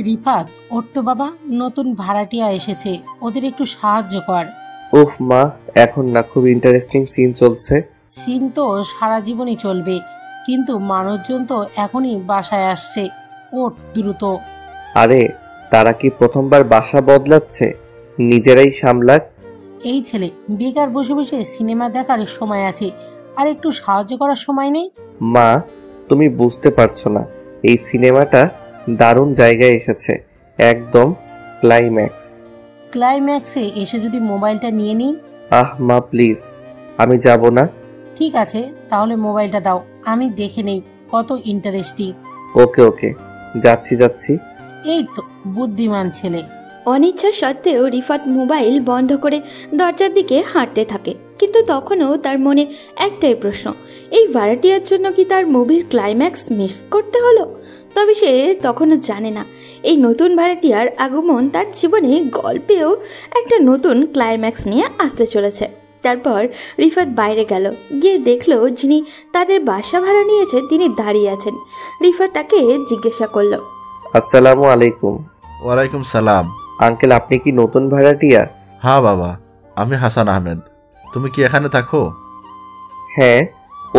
রিফাত, ওর তো বাবা, নতুন ভাড়াটিয়া এসেছে, ওদের একটু সাহায্য কর। ওহ মা, এখন না, খুব ইন্টারেস্টিং সিন চলছে। সিন তো সারা জীবনই চলবে, কিন্তু মানুষজন তো এখনই বাসায় আসছে, ওঠ দ্রুত। আরে তারা কি প্রথমবার বাসা বদলাচ্ছে? নিজেরাই সামলাক। এই ছেলে, বেকার বসে বসে সিনেমা দেখার সময় আছে, আর একটু সাহায্য করার সময় নেই? মা, তুমি বুঝতে পারছো না, এই সিনেমাটা দারুণ জায়গায় এসেছে, একদম ক্লাইম্যাক্স। ক্লাইম্যাক্সে এসে যদি মোবাইলটা নিয়ে নিই? আহ মা প্লিজ, আমি যাব না। ঠিক আছে, তাহলে মোবাইলটা দাও, আমি দেখে নেই কত ইন্টারেস্টিং। ওকে ওকে, যাচ্ছি যাচ্ছি। এই তো বুদ্ধিমান ছেলে। অনিচ্ছা সত্ত্বেও রিফাত মোবাইল বন্ধ করে দরজার দিকে হাঁটতে থাকে, কিন্তু তখনও তার মনে একটাই প্রশ্ন, এই ভাড়াটিয়ার জন্য কি তার মুভির ক্লাইম্যাক্স মিস করতে হলো? তবে সে তখনও জানে না, এই নতুন ভাড়াটিয়ার আগমন তার জীবনে গল্পেও একটা নতুন ক্লাইম্যাক্স নিয়ে আসতে চলেছে। তারপর রিফাত বাইরে গেল, গিয়ে দেখলো যিনি তাদের বাসা ভাড়া নিয়েছে তিনি দাঁড়িয়ে আছেন। রিফাত তাকে জিজ্ঞাসা করলো, আসসালামু আলাইকুম। ওয়ালাইকুম সালাম। আঙ্কেল, আপনি কি নতুন ভাড়াটিয়া? হ্যাঁ বাবা, আমি হাসান আহমেদ। তুমি কি এখানে থাকো? হ্যাঁ,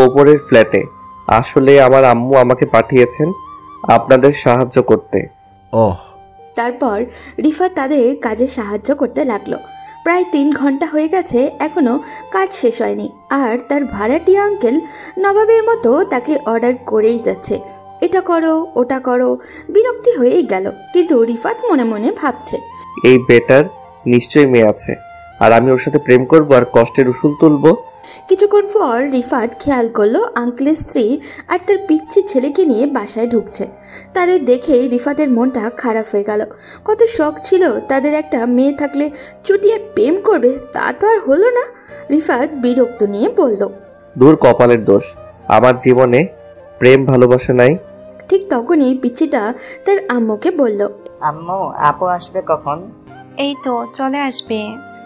ওপরের ফ্ল্যাটে। আসলে আমার আম্মু আমাকে পাঠিয়েছেন আপনাদের সাহায্য করতে। ওহ। তারপর রিফাত তাদের কাজে সাহায্য করতে লাগলো। প্রায় 3 ঘন্টা হয়ে গেছে, এখনো কাজ শেষ হয়নি, আর তার ভাড়াটিয়া আঙ্কেল নবাবের মতো তাকে অর্ডার করেই যাচ্ছে, এটা করো ওটা করো। বিরক্তি হয়েই গেল, কিন্তু রিফাত মনে মনে ভাবছে, এই বেটার নিশ্চয়ই মেয়ে আছে, আর আমি ওর সাথে প্রেম করব আর কষ্টের উসুল তুলব। কিছুক্ষণ পর রিফাত খেয়াল করলো আঙ্কেলের স্ত্রী আর তার পিচ্ছি ছেলেকে নিয়ে বাসায় ঢুকছে। তাদের দেখে রিফাতের মনটা খারাপ হয়ে গেল। কত শখ ছিল তাদের একটা মেয়ে থাকলে চুটিয়ে প্রেম করবে, তা তো আর হলো না। রিফাত বিরক্ত নিয়ে বলল, দূর কপালের দোষ, আমার জীবনে প্রেম ভালোবাসা নাই। ঠিক তখনই পিচ্ছিটা তার আম্মুকে বলল, আম্মু, আপু আসবে কখন? এই তো চলে আসবে।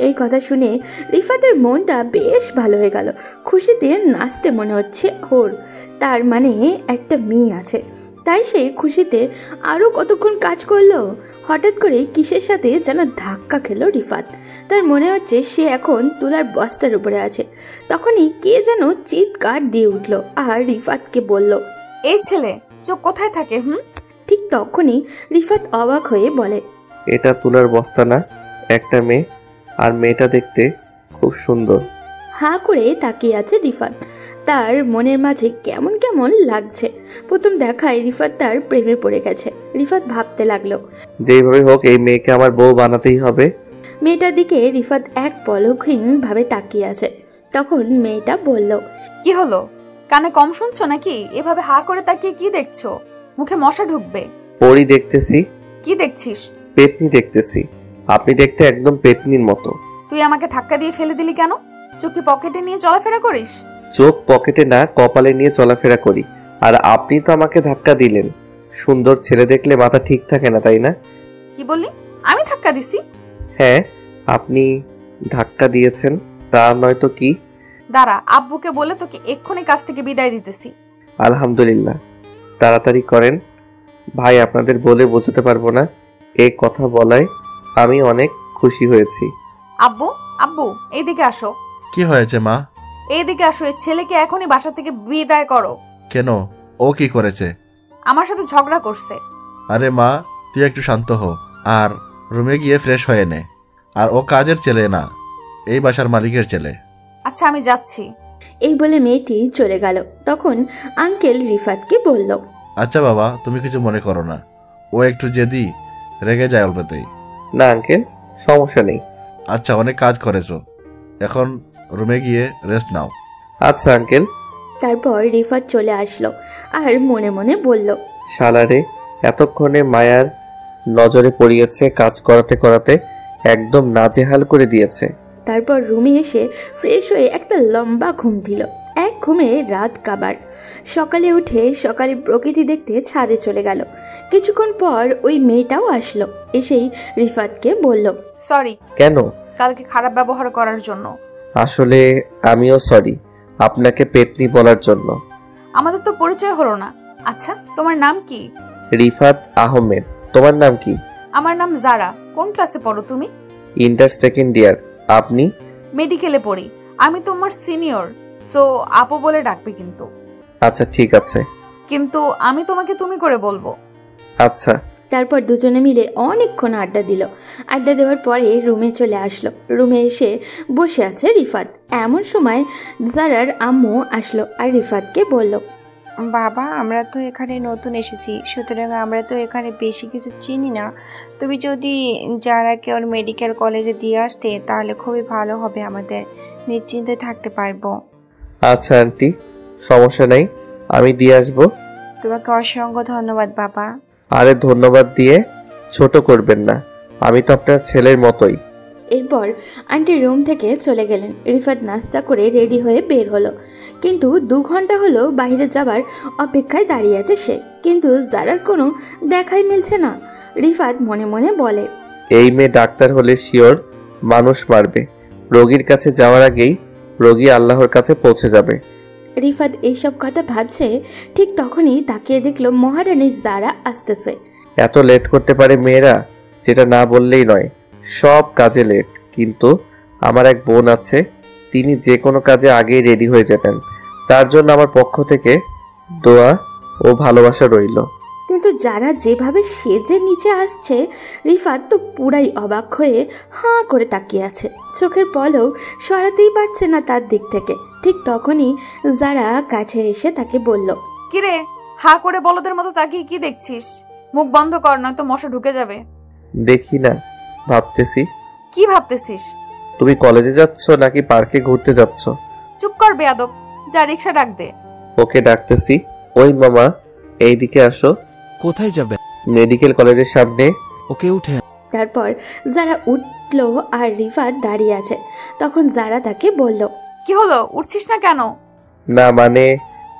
এই কথা শুনে রিফাতের মনটা বেশ ভালো হয়ে গেল। খুশিতে নাচতে মনে হচ্ছে ওর, তার মানে একটা মেয়ে আছে। তাই সে খুশিতে আরও কতক্ষণ কাজ করলো। হঠাৎ করে কিসের সাথে যেন ধাক্কা খেলো রিফাত। তার মনে হচ্ছে সে এখন তুলার বস্তার উপরে আছে। তখনই কে যেন চিৎকার দিয়ে উঠলো আর রিফাতকে বলল, এই ছেলে চোখ কোথায় থাকে? ঠিক তখনই রিফাত অবাক হয়ে বলে, এটা তুলার বস্তা না, একটা মেয়ে, আর মেয়েটা দেখতে খুব সুন্দর। হাঁ করে তাকিয়ে আছে রিফাত। তার মনের মাঝে কেমন কেমন লাগছে। প্রথম দেখায় রিফাত তার প্রেমে পড়ে গেছে। রিফাত ভাবতে লাগলো, যেইভাবে হোক এই মেয়েকে আমার বউ বানাতেই হবে। মেয়েটার দিকে রিফাত এক পলকহীন ভাবে তাকিয়ে আছে। তখন মেয়েটা বলল, কি হলো, কানে কম শুনছো নাকি? এভাবে হা করে তাকিয়ে কি দেখছো? মুখে মশা ঢুকবে। পরি দেখতেছি। কি দেখছিস? পেতনি দেখতেছি। আপনি দেখতে একদম পেতনির মতো। তুই আমাকে ধাক্কা দিয়ে ফেলে দিলি কেন? চোখ কি পকেটে নিয়ে চলাফেরা করিস? চোখ পকেটে না, কপালে নিয়ে চলাফেরা করি। আর আপনি তো আমাকে ধাক্কা দিলেন। সুন্দর ছেলে দেখলে মাথা ঠিক থাকে না, তাই না? কি বললি? আমি ধাক্কা দিছি? হ্যাঁ, আপনি ধাক্কা দিয়েছেন, তা নয়তো কি? দাঁড়া, আব্বুকে বলে তোকে এক্ষুনি কাছ থেকে বিদায় দিতেছি। আলহামদুলিল্লাহ, তাড়াতাড়ি করেন ভাই, আপনাদের বলে বোঝাতে পারবো না। এই কথা বলায় আমি অনেক খুশি হয়েছি। আব্বু, আব্বু এইদিকে আসো। কি হয়েছে মা? এইদিকে আসো, এই ছেলেকে এখনই বাসা থেকে বিদায় করো। কেন, ও কি করেছে? আমার সাথে ঝগড়া করছে। আরে মা, তুই একটু শান্ত হ, আর রুমে গিয়ে ফ্রেশ হয়ে নে। আর ও কাজের ছেলে না, এই বাসার মালিকের ছেলে। আচ্ছা, আমি যাচ্ছি। এই বলে মেয়েটি চলে গেল। তখন আঙ্কেল রিফাতকে বলল, আচ্ছা বাবা, তুমি কিছু মনে করো না, ও একটু জেদি, রেগে যায় অল্পতেই। না আঙ্কেল, সমস্যা নেই। আচ্ছা, অনেক কাজ করেছো, এখন রুমে গিয়ে রেস্ট নাও। আচ্ছা আঙ্কেল। তারপর রিফাত চলে আসলো আর মনে মনে বলল, শালারে এতক্ষণে মায়ার নজরে পড়িয়েছে, কাজ করাতে করাতে একদম নাজেহাল করে দিয়েছে। তারপর রুমে এসে ফ্রেশ হয়ে একটা লম্বা ঘুম দিল। এক ঘুমে রাত কাবার। সকালে উঠে সকালে প্রকৃতি দেখতে ছাদে চলে গেল। কিছুক্ষণ পর ওই মেয়েটাও আসলো। এসেই রিফাতকে বলল, সরি। কেন? কালকে খারাপ ব্যবহার করার জন্য। আসলে আমিও সরি আপনাকে পেতনি বলার জন্য। আমাদের তো পরিচয় হলো না। আচ্ছা, তোমার নাম কি? রিফাত আহমেদ। তোমার নাম কি? আমার নাম জারা। কোন ক্লাসে পড়ো তুমি? Inter second year. আপনি? মেডিকেলে পড়ি। আমি তোমার সিনিয়র, সো আপু বলে ডাকবে কিন্তু। আচ্ছা ঠিক আছে। কিন্তু আমি তোমাকে তুমি করে বলবো। আচ্ছা। তারপর দুজনে মিলে অনেকক্ষণ আড্ডা দিল। আড্ডা দেওয়ার পরে রুমে চলে আসলো। রুমে এসে বসে আছে রিফাত। এমন সময় জারার আম্মু আসলো আর রিফাতকে বলল, বাবা, আমরা তো এখানে নতুন এসেছি, সুতরাং আমরা তো এখানে বেশি কিছু চিনি না। তুমি যদি যারাকে ওর মেডিকেল কলেজে দিয়ে আসতে তাহলে খুবই ভালো হবে, আমাদের নিশ্চিন্তে থাকতে পারবো। আচ্ছা আন্টি, সমস্যা নাই, আমি দিয়ে আসবো। তোমাকে অসংখ্য ধন্যবাদ বাবা। আরে ধন্যবাদ দিয়ে ছোট করবেন না, আমি তো আপনার ছেলের মতোই। এরপর আন্টি রুম থেকে চলে গেলেন। রিফাত নাস্তা করে রেডি হয়ে বের হলো, কিন্তু 2 ঘন্টা হলো বাইরে যাবার অপেক্ষায় দাঁড়িয়ে আছে সে, কিন্তু জারার কোনো দেখাই মিলছে না। রিফাত মনে মনে বলে, এই মেয়ে ডাক্তার হলে শিওর মানুষ মারবে। রোগীর কাছে যাওয়ার আগেই রোগী আল্লাহর কাছে পৌঁছে যাবে। রিফাত এইসব কথা ভাবছে, ঠিক তখনই তাকিয়ে দেখলো মহারানী জারা আসতেছে। এত লেট করতে পারে মেয়েরা, যেটা না বললেই নয়, সব কাজে লেট। কিন্তু আমার এক বোন আছে, তিনি যে কোনো কাজে আগেই রেডি হয়ে যেতেন। তার জন্য আমার পক্ষ থেকে দোয়া ও ভালোবাসা রইল। কিন্তু যারা যেভাবে সেজে নিচে আসছে, রিফাত তো পুরাই অবাক হয়ে হাঁ করে তাকিয়ে আছে। চোখের পলও সরাতেই পারছে না তার দিক থেকে। ঠিক তখনই যারা কাছে এসে তাকে বলল, কিরে, হা করে বলদের মতো তাকিয়ে কি দেখছিস? মুখ বন্ধ কর, নয়তো মশা ঢুকে যাবে। দেখি না, ভাবতেছি। কি ভাবতেছিস? তুমি কলেজে যাচ্ছ নাকি পার্কে ঘুরতে যাচ্ছ? চুপ কর বেয়াদব, যা রিক্সা ডাক দে। ওকে ডাকতেছি। ওই মামা, এইদিকে আসো। কোথায় যাবে? মেডিকেল কলেজের সামনে। ওকে উঠে তারপর যারা উঠলো আর রিফাত দাঁড়িয়ে আছে। তখন যারা তাকে বলল, কি হলো, উঠছিস না কেন? না মানে।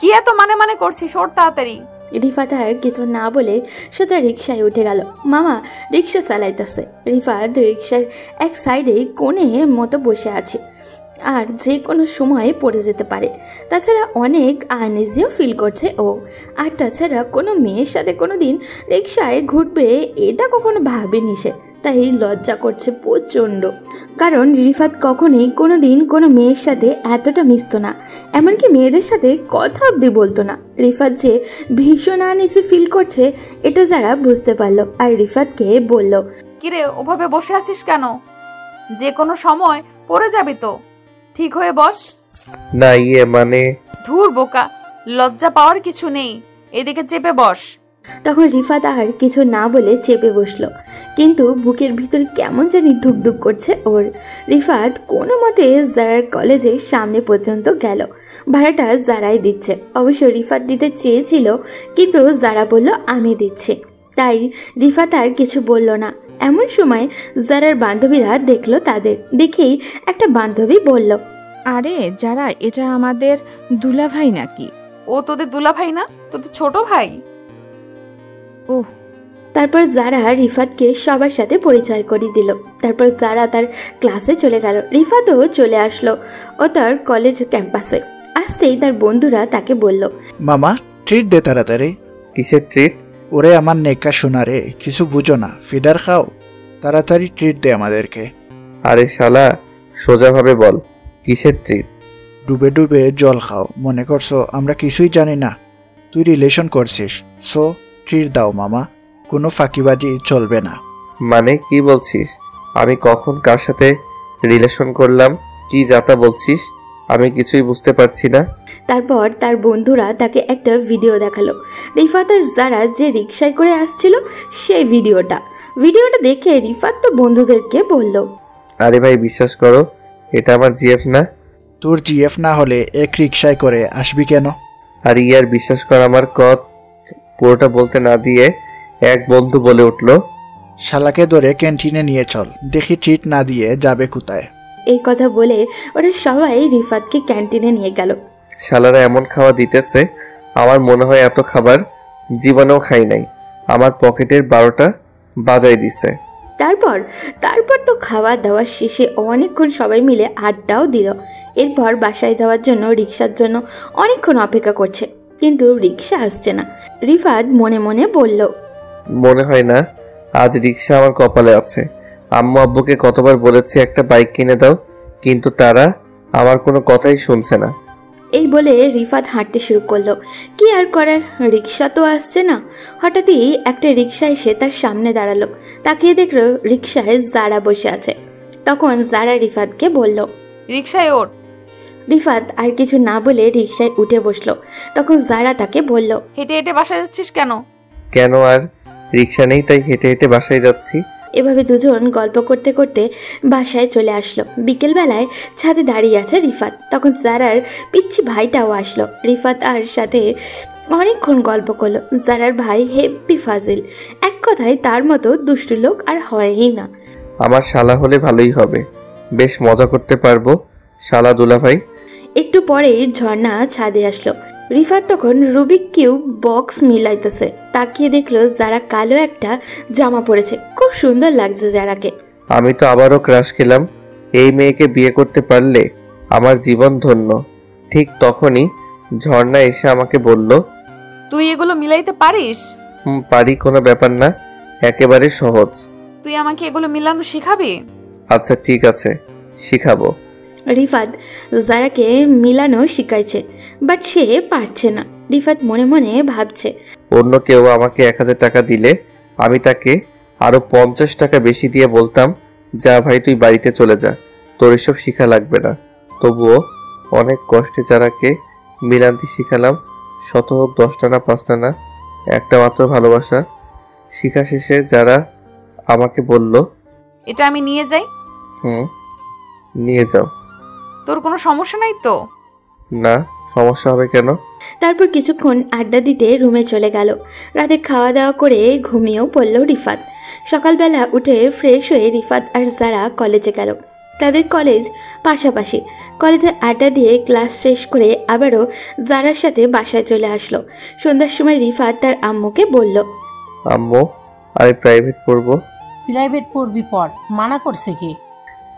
কি এত মানে মানে করছিস? ওর তাড়াতাড়ি। রিফাত আর কিছু না বলে সোজা রিক্সায় উঠে গেল। মামা রিক্সা চালাইতেছে। রিফাত রিক্সার এক সাইডে কোণে মতো বসে আছে, আর যে কোনো সময় পড়ে যেতে পারে। তাছাড়া অনেক আনইজিও ফিল করছে ও। আর তাছাড়া কোনো মেয়ের সাথে কোনো দিন রিক্সায় ঘুরবে এটা কখনো ভাবেনি সে, তাই লজ্জা করছে প্রচণ্ড। কারণ রিফাত কখনোই কোনো দিন কোনো মেয়ের সাথে এতটা মিশত না, এমনকি মেয়েদের সাথে কথা অব্দি বলতো না। রিফাত যে ভীষণ আনইজি ফিল করছে এটা যারা বুঝতে পারলো, আর রিফাতকে বলল, কিরে, ওভাবে বসে আছিস কেন? যে কোনো সময় পড়ে যাবি তো, ঠিক হয়ে বস। না মানে। ধুর বোকা, লজ্জা পাওয়ার কিছু নেই, এদিকে চেপে বস। তখন রিফাত আর কিছু না বলে চেপে বসলো, কিন্তু বুকের ভিতর কেমন জানি ধুকধুক করছে ওর। রিফাত কোনো মতে জারার কলেজের সামনে পর্যন্ত গেল। ভাড়াটা জারাই দিচ্ছে। অবশ্য রিফাত দিতে চেয়েছিল, কিন্তু জারা বলল আমি দিচ্ছি, তাই রিফাত আর কিছু বলল না। এমন সময় জারার বান্ধবীরা দেখলো তাদের। দেখেই একটা বান্ধবী বলল, আরে যারা, এটা আমাদের দুলা ভাই নাকি? ও তোদের দুলা ভাই না, তোদের ছোট ভাই। ওহ। তারপর যারা রিফাতকে সবার সাথে পরিচয় করে দিল। তারপর যারা তার ক্লাসে চলে গেল। রিফাতও চলে আসলো ও তার কলেজ ক্যাম্পাসে। আসতেই তার বন্ধুরা তাকে বলল, মামা ট্রিট দে তাড়াতাড়ি। কিসের ট্রিট? ওরে আমার নেকা শোনা রে, কিছু বুঝো না, ফিডার খাও, তাড়াতাড়ি ট্রিট দে আমাদেরকে। আরে শালা, সোজাভাবে বল, কিসের ট্রিট? ডুবে ডুবে জল খাও, মনে করছো আমরা কিছুই জানি না? তুই রিলেশন করছিস, সো ট্রিট দাও মামা, কোনো ফাঁকিবাজি চলবে না। মানে কি বলছিস? আমি কখন কার সাথে রিলেশন করলাম? কি যাতা বলছিস? আমি কিছুই বুঝতে পারছি না। তারপর তার বন্ধুরা তাকে একটা ভিডিও দেখালো। রিফাত আর যারা যে রিক্সায় করে আসছিল সেই ভিডিওটা দেখে রিফাত তো বন্ধুদেরকে বলল, আরে ভাই বিশ্বাস করো, এটা আমার জিএফ না। তোর জিএফ না হলে এক রিক্সায় করে আসবি কেন? আর ইয়ার বিশ্বাস কর, আমার পুরোটা বলতে না দিয়ে এক বন্ধু বলে উঠলো, শালাকে ধরে ক্যান্টিনে নিয়ে চল, দেখি ট্রিট না দিয়ে যাবে কোথায়। এই কথা বলে ওরা সবাই রিফাতকে ক্যান্টিনে নিয়ে গেল। শালারা এমন খাওয়া দিতেছে, আমার মনে হয় এত খাবার জীবনেও খাই নাই। আমার পকেটের 12টা বাজাই দিছে। তারপর তো খাওয়া দাওয়া শেষে অনেকক্ষণ সবাই মিলে আড্ডাও দিল। এরপর বাসায় যাওয়ার জন্য রিক্সার জন্য অনেকক্ষণ অপেক্ষা করছে। কিন্তু রিক্সা আসছে না। রিফাত মনে মনে বলল, মনে হয় না আজ রিক্সা আমার কপালে আছে। আম্মু আব্বুকে কতবার বলেছি একটা বাইক কিনে দাও, কিন্তু তারা আমার কোনো কথাই শুনছে না। এই বলে রিফাত হাঁটতে শুরু করলো। কি আর করার, রিক্সা তো আসছে না। হঠাৎই একটা রিক্সা এসে তার সামনে দাঁড়ালো। তাকিয়ে দেখলো রিক্সায় জারা বসে আছে। তখন জারা রিফাতকে বলল, রিক্সায় ওঠ। রিফাত আর কিছু না বলে রিক্সায় উঠে বসলো। তখন জারা তাকে বলল, হেঁটে হেঁটে বাসায় যাচ্ছিস কেন? কেন, আর রিক্সা নেই তাই হেঁটে হেঁটে বাসায় যাচ্ছি। এভাবে দুজন গল্প করতে করতে বাসায় চলে আসলো। বিকেলবেলায় ছাদে দাঁড়িয়ে আছে রিফাত। তখন জারার পিচ্ছি ভাইটাও আসলো। রিফাত আর সাথে অনেকক্ষণ গল্প করলো। জারার ভাই হেব্বি ফাজিল, এক কথায় তার মতো দুষ্টু লোক আর হয়ই না। আমার শালা হলে ভালোই হবে, বেশ মজা করতে পারবো শালা দুলাভাই। একটু পরেই ঝর্ণা ছাদে আসলো। রিফাত তখন রুবিক কিউব বক্স মিলাইতেছে। তাকিয়ে দেখলো যারা কালো একটা জামা পরেছে। খুব সুন্দর লাগছে যারাকে। আমি তো আবারও ক্রাশ খেলাম, এই মেয়েকে বিয়ে করতে পারলে আমার জীবন ধন্য। ঠিক তখনই ঝর্ণা এসে আমাকে বলল, তুই এগুলো মিলাইতে পারিস? পারি, কোনো ব্যাপার না, একেবারে সহজ। তুই আমাকে এগুলো মিলানো শিখাবি? আচ্ছা ঠিক আছে, শিখাবো। রিফাত জারাকে মিলানো শিখাইছে, বাট সে পারছে না। রিফাত মনে মনে ভাবছে, অন্য কেউ আমাকে 1000 টাকা দিলে আমি তাকে আরো 50 টাকা বেশি দিয়ে বলতাম, যা ভাই তুই বাড়িতে চলে যা, তোর এসব শিখা লাগবে না। তবুও অনেক কষ্টে যারাকে মিলান্তি শিখালাম। শত হোক 10টা না 5টা না, একটা মাত্র ভালোবাসা। শিখা শেষে যারা আমাকে বলল, এটা আমি নিয়ে যাই? নিয়ে যাও। তোর কোনো সমস্যা নাই তো? না, সমস্যা হবে কেন? তারপর কিছুক্ষণ আড্ডা দিতে রুমে চলে গেল। রাতে খাওয়া দাওয়া করে ঘুমিয়েও পড়ল রিফাত। সকালবেলা উঠে ফ্রেশ হয়ে রিফাত আর জারা কলেজে গেল। তাদের কলেজ পাশাপাশি। কলেজে আড্ডা দিয়ে ক্লাস শেষ করে আবারও জারার সাথে বাসায় চলে আসলো। সন্ধ্যার সময় রিফাত তার আম্মুকে বলল, আম্মু, আমি প্রাইভেট পড়বো। প্রাইভেট পড়বি পড়, মানা করছে কি?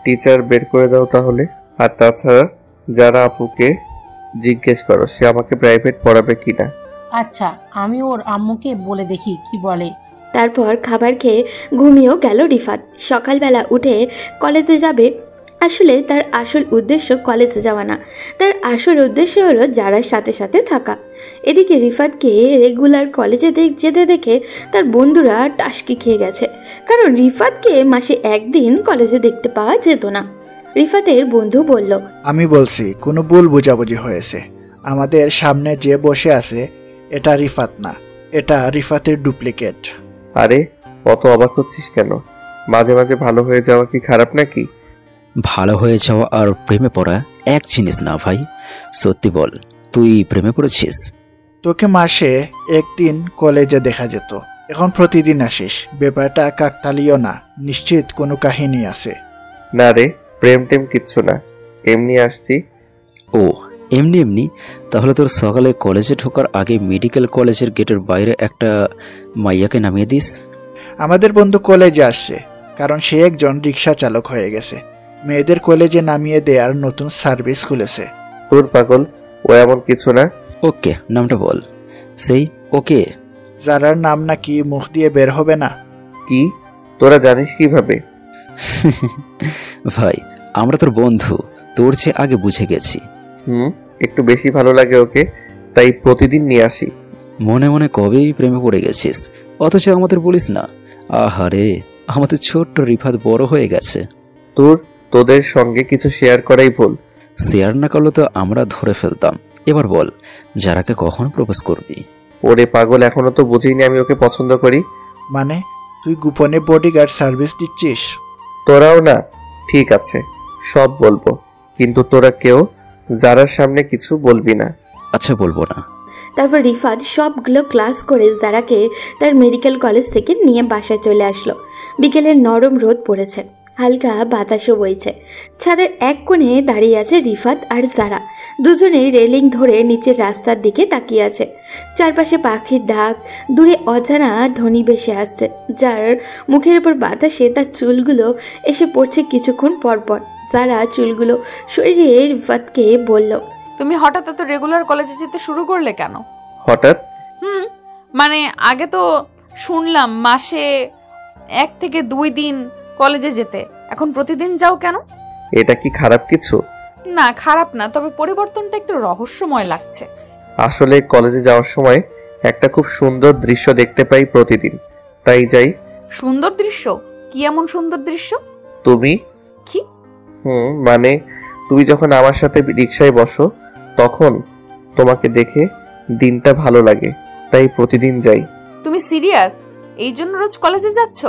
টিচার বের করে দাও তাহলে। আর তাছাড়া যারা আপুকে জিজ্ঞেস করো সে আমাকে প্রাইভেট পড়াবে কিনা। আচ্ছা, আমি ওর আম্মুকে বলে দেখি কি বলে। তারপর খাবার খেয়ে ঘুমিয়েও গেল রিফাত। সকালবেলা উঠে কলেজে যাবে। আসলে তার আসল উদ্দেশ্য কলেজে যাওয়া না, তার আসল উদ্দেশ্য হলো যারার সাথে সাথে থাকা। এদিকে রিফাতকে রেগুলার কলেজে যেতে দেখে তার বন্ধুরা টাসকি খেয়ে গেছে, কারণ রিফাতকে মাসে একদিন কলেজে দেখতে পাওয়া যেত না। রিফাতের বন্ধু বলল, আমি বলছি কোনো ভুল বোঝাবুঝি হয়েছে। আমাদের সামনে যে বসে আছে এটা রিফাত না, এটা রিফাতের ডুপ্লিকেট। আরে অত অবাক হচ্ছিস কেন? মাঝে মাঝে ভালো হয়ে যাওয়া কি খারাপ নাকি? ভালো হয়ে যাওয়া আর প্রেমে পড়া এক জিনিস না ভাই। সত্যি বল, তুই প্রেমে পড়েছিস? তোকে মাসে একদিন কলেজে দেখা যেত, এখন প্রতিদিন আসিস। ব্যাপারটা কাকতালীয় না, নিশ্চিত কোনো কাহিনী আছে। না রে, প্রেম টেম কিচ্ছু না, এমনি আসছি। ও এমনি এমনি? তাহলে তোর সকালে কলেজে ঢোকার আগে মেডিকেল কলেজের গেটের বাইরে একটা মাইয়াকে নামিয়ে দিস। আমাদের বন্ধু কলেজে আসছে, কারণ সে একজন রিক্সা চালক হয়ে গেছে। মেয়েদের কলেজে নামিয়ে দেওয়ার নতুন সার্ভিস খুলেছে। তোর পাগল, ও এমন কিছু না। ওকে, নামটা বল। সেই ওকে? যারার নাম নাকি মুখ দিয়ে বের হবে না। কি, তোরা জানিস কিভাবে? ভাই, আমরা তোর বন্ধু, তোর চেয়ে আগে বুঝে গেছি। একটু বেশি ভালো লাগে ওকে, তাই প্রতিদিন নিয়ে আসি। মনে মনে কবেই প্রেমে পড়ে গেছিস, অথচ আমাদের বলিস না। আহারে, আমাদের ছোট্ট রিফাত বড় হয়ে গেছে। তোদের সঙ্গে কিছু শেয়ার করাই ভুল। শেয়ার না করলে তো আমরা ধরে ফেলতাম। এবার বল, যারাকে কখন প্রপোজ করবি? ওরে পাগল, এখনো তো বুঝিনি আমি ওকে পছন্দ করি। মানে তুই গোপনে বডিগার্ড সার্ভিস দিচ্ছিস? তোরাও না? ঠিক আছে, সব বলবো, কিন্তু তোরা কেউ যারার সামনে কিছু বলবি না। আচ্ছা, বলবো না। তারপর রিফাত সবগুলো ক্লাস করে জারাকে তার মেডিকেল কলেজ থেকে নিয়ে বাসায় চলে আসলো। বিকেলের নরম রোদ পড়েছে, হালকা বাতাসও বইছে। ছাদের এক কোণে দাঁড়িয়ে আছে রিফাত আর জারা। দুজনেই রেলিং ধরে নিচের রাস্তার দিকে তাকিয়ে আছে। চারপাশে পাখির ডাক, দূরে অজানা ধ্বনি ভেসে আসছে, যার মুখের উপর বাতাসে তার চুলগুলো এসে পড়ছে কিছুক্ষণ পরপর। জারা চুলগুলো সরিয়ে রিফাতকে বলল, তুমি হঠাৎ এত রেগুলার কলেজে যেতে শুরু করলে কেন? হঠাৎ? মানে আগে তো শুনলাম মাসে 1 থেকে 2 দিন কলেজে যেতে, এখন প্রতিদিন যাও কেন? এটা কি খারাপ কিছু? না, খারাপ না, তবে পরিবর্তনটা একটু রহস্যময় লাগছে। আসলে কলেজে যাওয়ার সময় একটা খুব সুন্দর দৃশ্য দেখতে পাই প্রতিদিন, তাই যাই। সুন্দর দৃশ্য? কি এমন সুন্দর দৃশ্য? তুমি। কি? মানে তুমি যখন আমার সাথে রিকশায় বসো তখন তোমাকে দেখে দিনটা ভালো লাগে, তাই প্রতিদিন যাই। তুমি সিরিয়াস? এই জন্য রোজ কলেজে যাচ্ছ?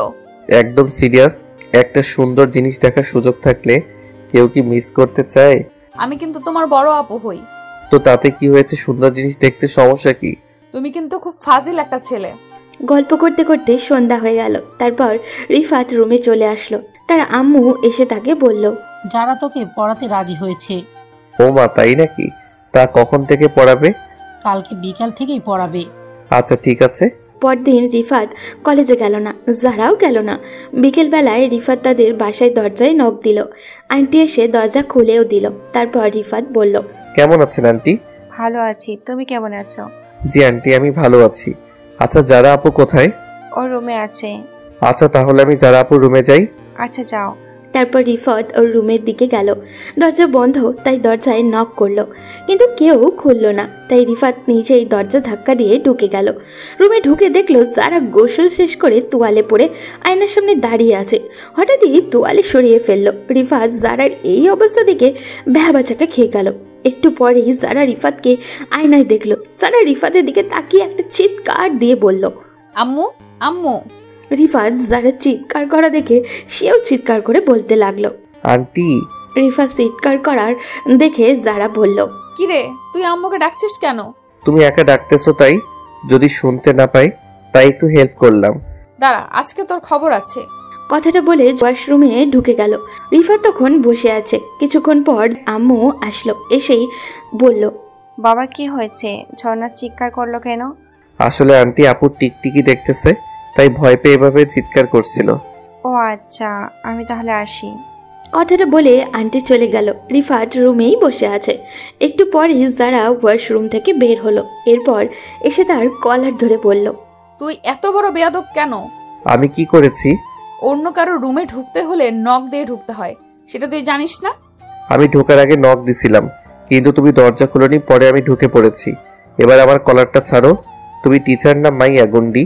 একদম সিরিয়াস। একটা সুন্দর জিনিস দেখার সুযোগ থাকলে কেউ কি মিস করতে চায়? আমি কিন্তু তোমার বড় আপু হই। তো তাতে কি হয়েছে? সুন্দর জিনিস দেখতে সমস্যা কি? তুমি কিন্তু খুব ফাজিল একটা ছেলে। গল্প করতে করতে সন্ধ্যা হয়ে গেল। তারপর রিফাত রুমে চলে আসলো। তার আম্মু এসে তাকে বলল, যারা তোকে পড়াতে রাজি হয়েছে। ও মা, তাই নাকি? তা কখন থেকে পড়াবে? কালকে বিকাল থেকেই পড়াবে। আচ্ছা ঠিক আছে। পরদিন রিফাত কলেজে গেল না, যারাও গেল না। বিকেলবেলায় রিফাত তাদের বাসায় দরজায় নক দিল। আন্টি এসে দরজা খুলেও দিল। তারপর রিফাত বলল, কেমন আছেন আন্টি? ভালো আছি, তুমি কেমন আছো? জি আন্টি, আমি ভালো আছি। আচ্ছা যারা আপু কোথায়? ও রুমে আছে। আচ্ছা তাহলে আমি যারা আপু রুমে যাই। আচ্ছা যাও। তারপর রিফাত ওর রুমের দিকে গেল। দরজা বন্ধ, তাই দরজায় নক করলো, কিন্তু কেউ খুলল না। তাই রিফাত নিজেই দরজা ধাক্কা দিয়ে ঢুকে গেল। রুমে ঢুকে দেখলো যারা গোসল শেষ করে তোয়ালে পরে আয়নার সামনে দাঁড়িয়ে আছে। হঠাৎই তোয়ালে সরিয়ে ফেললো। রিফাত জারার এই অবস্থা দেখে ভ্যাবাচাকা খেয়ে গেল। একটু পরেই জারা রিফাতকে আয়নায় দেখলো। জারা রিফাতের দিকে তাকিয়ে একটা চিৎকার দিয়ে বলল, আম্মু আম্মু। রিফাত জারার চিৎকার করা দেখে সেও চিৎকার করে বলতে লাগলো, আন্টি। রিফাত চিৎকার করার দেখে জারা বলল, কিরে তুই আম্মুকে ডাকছিস কেন? তুমি একা ডাকতেছো তাই, যদি শুনতে না পাই তাই একটু হেল্প করলাম। দাঁড়া, আজকে তোর খবর আছে। কথাটা বলে ওয়াশরুমে ঢুকে গেল। রিফাত তখন বসে আছে। কিছুক্ষণ পর আম্মু আসলো। এসেই বলল, বাবা কি হয়েছে? ঝর্ণা চিৎকার করলো কেন? আসলে আন্টি আপু টিকটিকি দেখতেছে, তাই ভয় পেয়ে এভাবে চিৎকার করছিল। ও আচ্ছা, আমি তাহলে আসি। কথাটা বলে আন্টি চলে গেল। রিফাত রুমেই বসে আছে। একটু পরই যারা ওয়াশরুম থেকে বের হলো। এরপর এসে তার কলার ধরে বলল, তুই এত বড় বেয়াদব কেন? আমি কি করেছি? অন্য কারো রুমে ঢুকতে হলে নক দিয়ে ঢুকতে হয়, সেটা তুই জানিস না? আমি ঢোকার আগে নক দিছিলাম, কিন্তু তুমি দরজা খুলোনি, পরে আমি ঢুকে পড়েছি। এবার আমার কলারটা ছাড়ো। তুমি টিচার না মাইয়া গুন্ডি?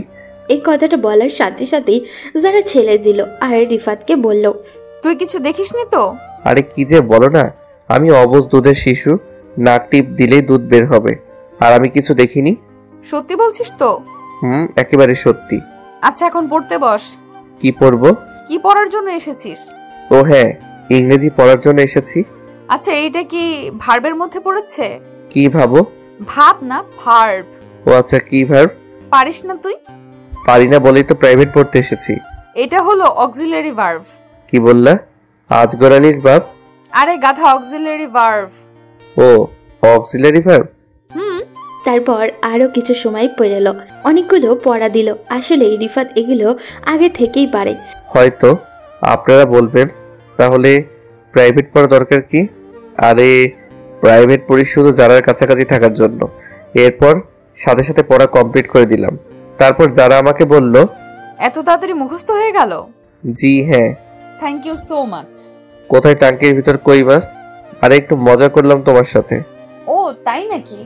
এই কথাটা বলার সাথে সাথেই যারা ছেলে দিল আর রিফাতকে বলল, তুই কিছু দেখিসনি তো? আরে কি যে বলো না, আমি অবুঝ দুধের শিশু, নাক টিপ দিলেই দুধ বের হবে, আর আমি কিছু দেখিনি। সত্যি বলছিস তো? একেবারে সত্যি। আচ্ছা এখন পড়তে বস। কি পড়বো? কি পড়ার জন্য এসেছিস? ও হ্যাঁ, ইংরেজি পড়ার জন্য এসেছি। আচ্ছা এইটা কি ভার্বের মধ্যে পড়েছে? কি ভাবো? ভাব না, ভার্ব। ও আচ্ছা, কি ভার্ব? পারিস না তুই? পারি না বলেই তো প্রাইভেট পড়তে এসেছি। এটা হলো অক্সিলারি ভার্ব। কি বললা? আজগরালির ভার্ব? আরে গাধা, অক্সিলারি ভার্ব। ও অক্সিলারি ভার্ব। তারপর আরো কিছু সময় পেরোলো। অনেকগুলো পড়া দিল। আসলে রিফাত এগুলো আগে থেকেই পারে। হয়তো আপনারা বলবেন তাহলে প্রাইভেট পড়া দরকার কি? আরে প্রাইভেট পড়ি শুধু যারার কাছাকাছি থাকার জন্য। এরপর সাথে সাথে পড়া কমপ্লিট করে দিলাম। তারপর যারা আমাকে বলল, এত তাড়াতাড়ি মুখস্থ হয়ে গেল? জি হ্যাঁ। Thank you so much. কোথায় টাঙ্কির ভিতর কই বাস? আরে একটু মজা করলাম তোমার সাথে। ও তাই নাকি?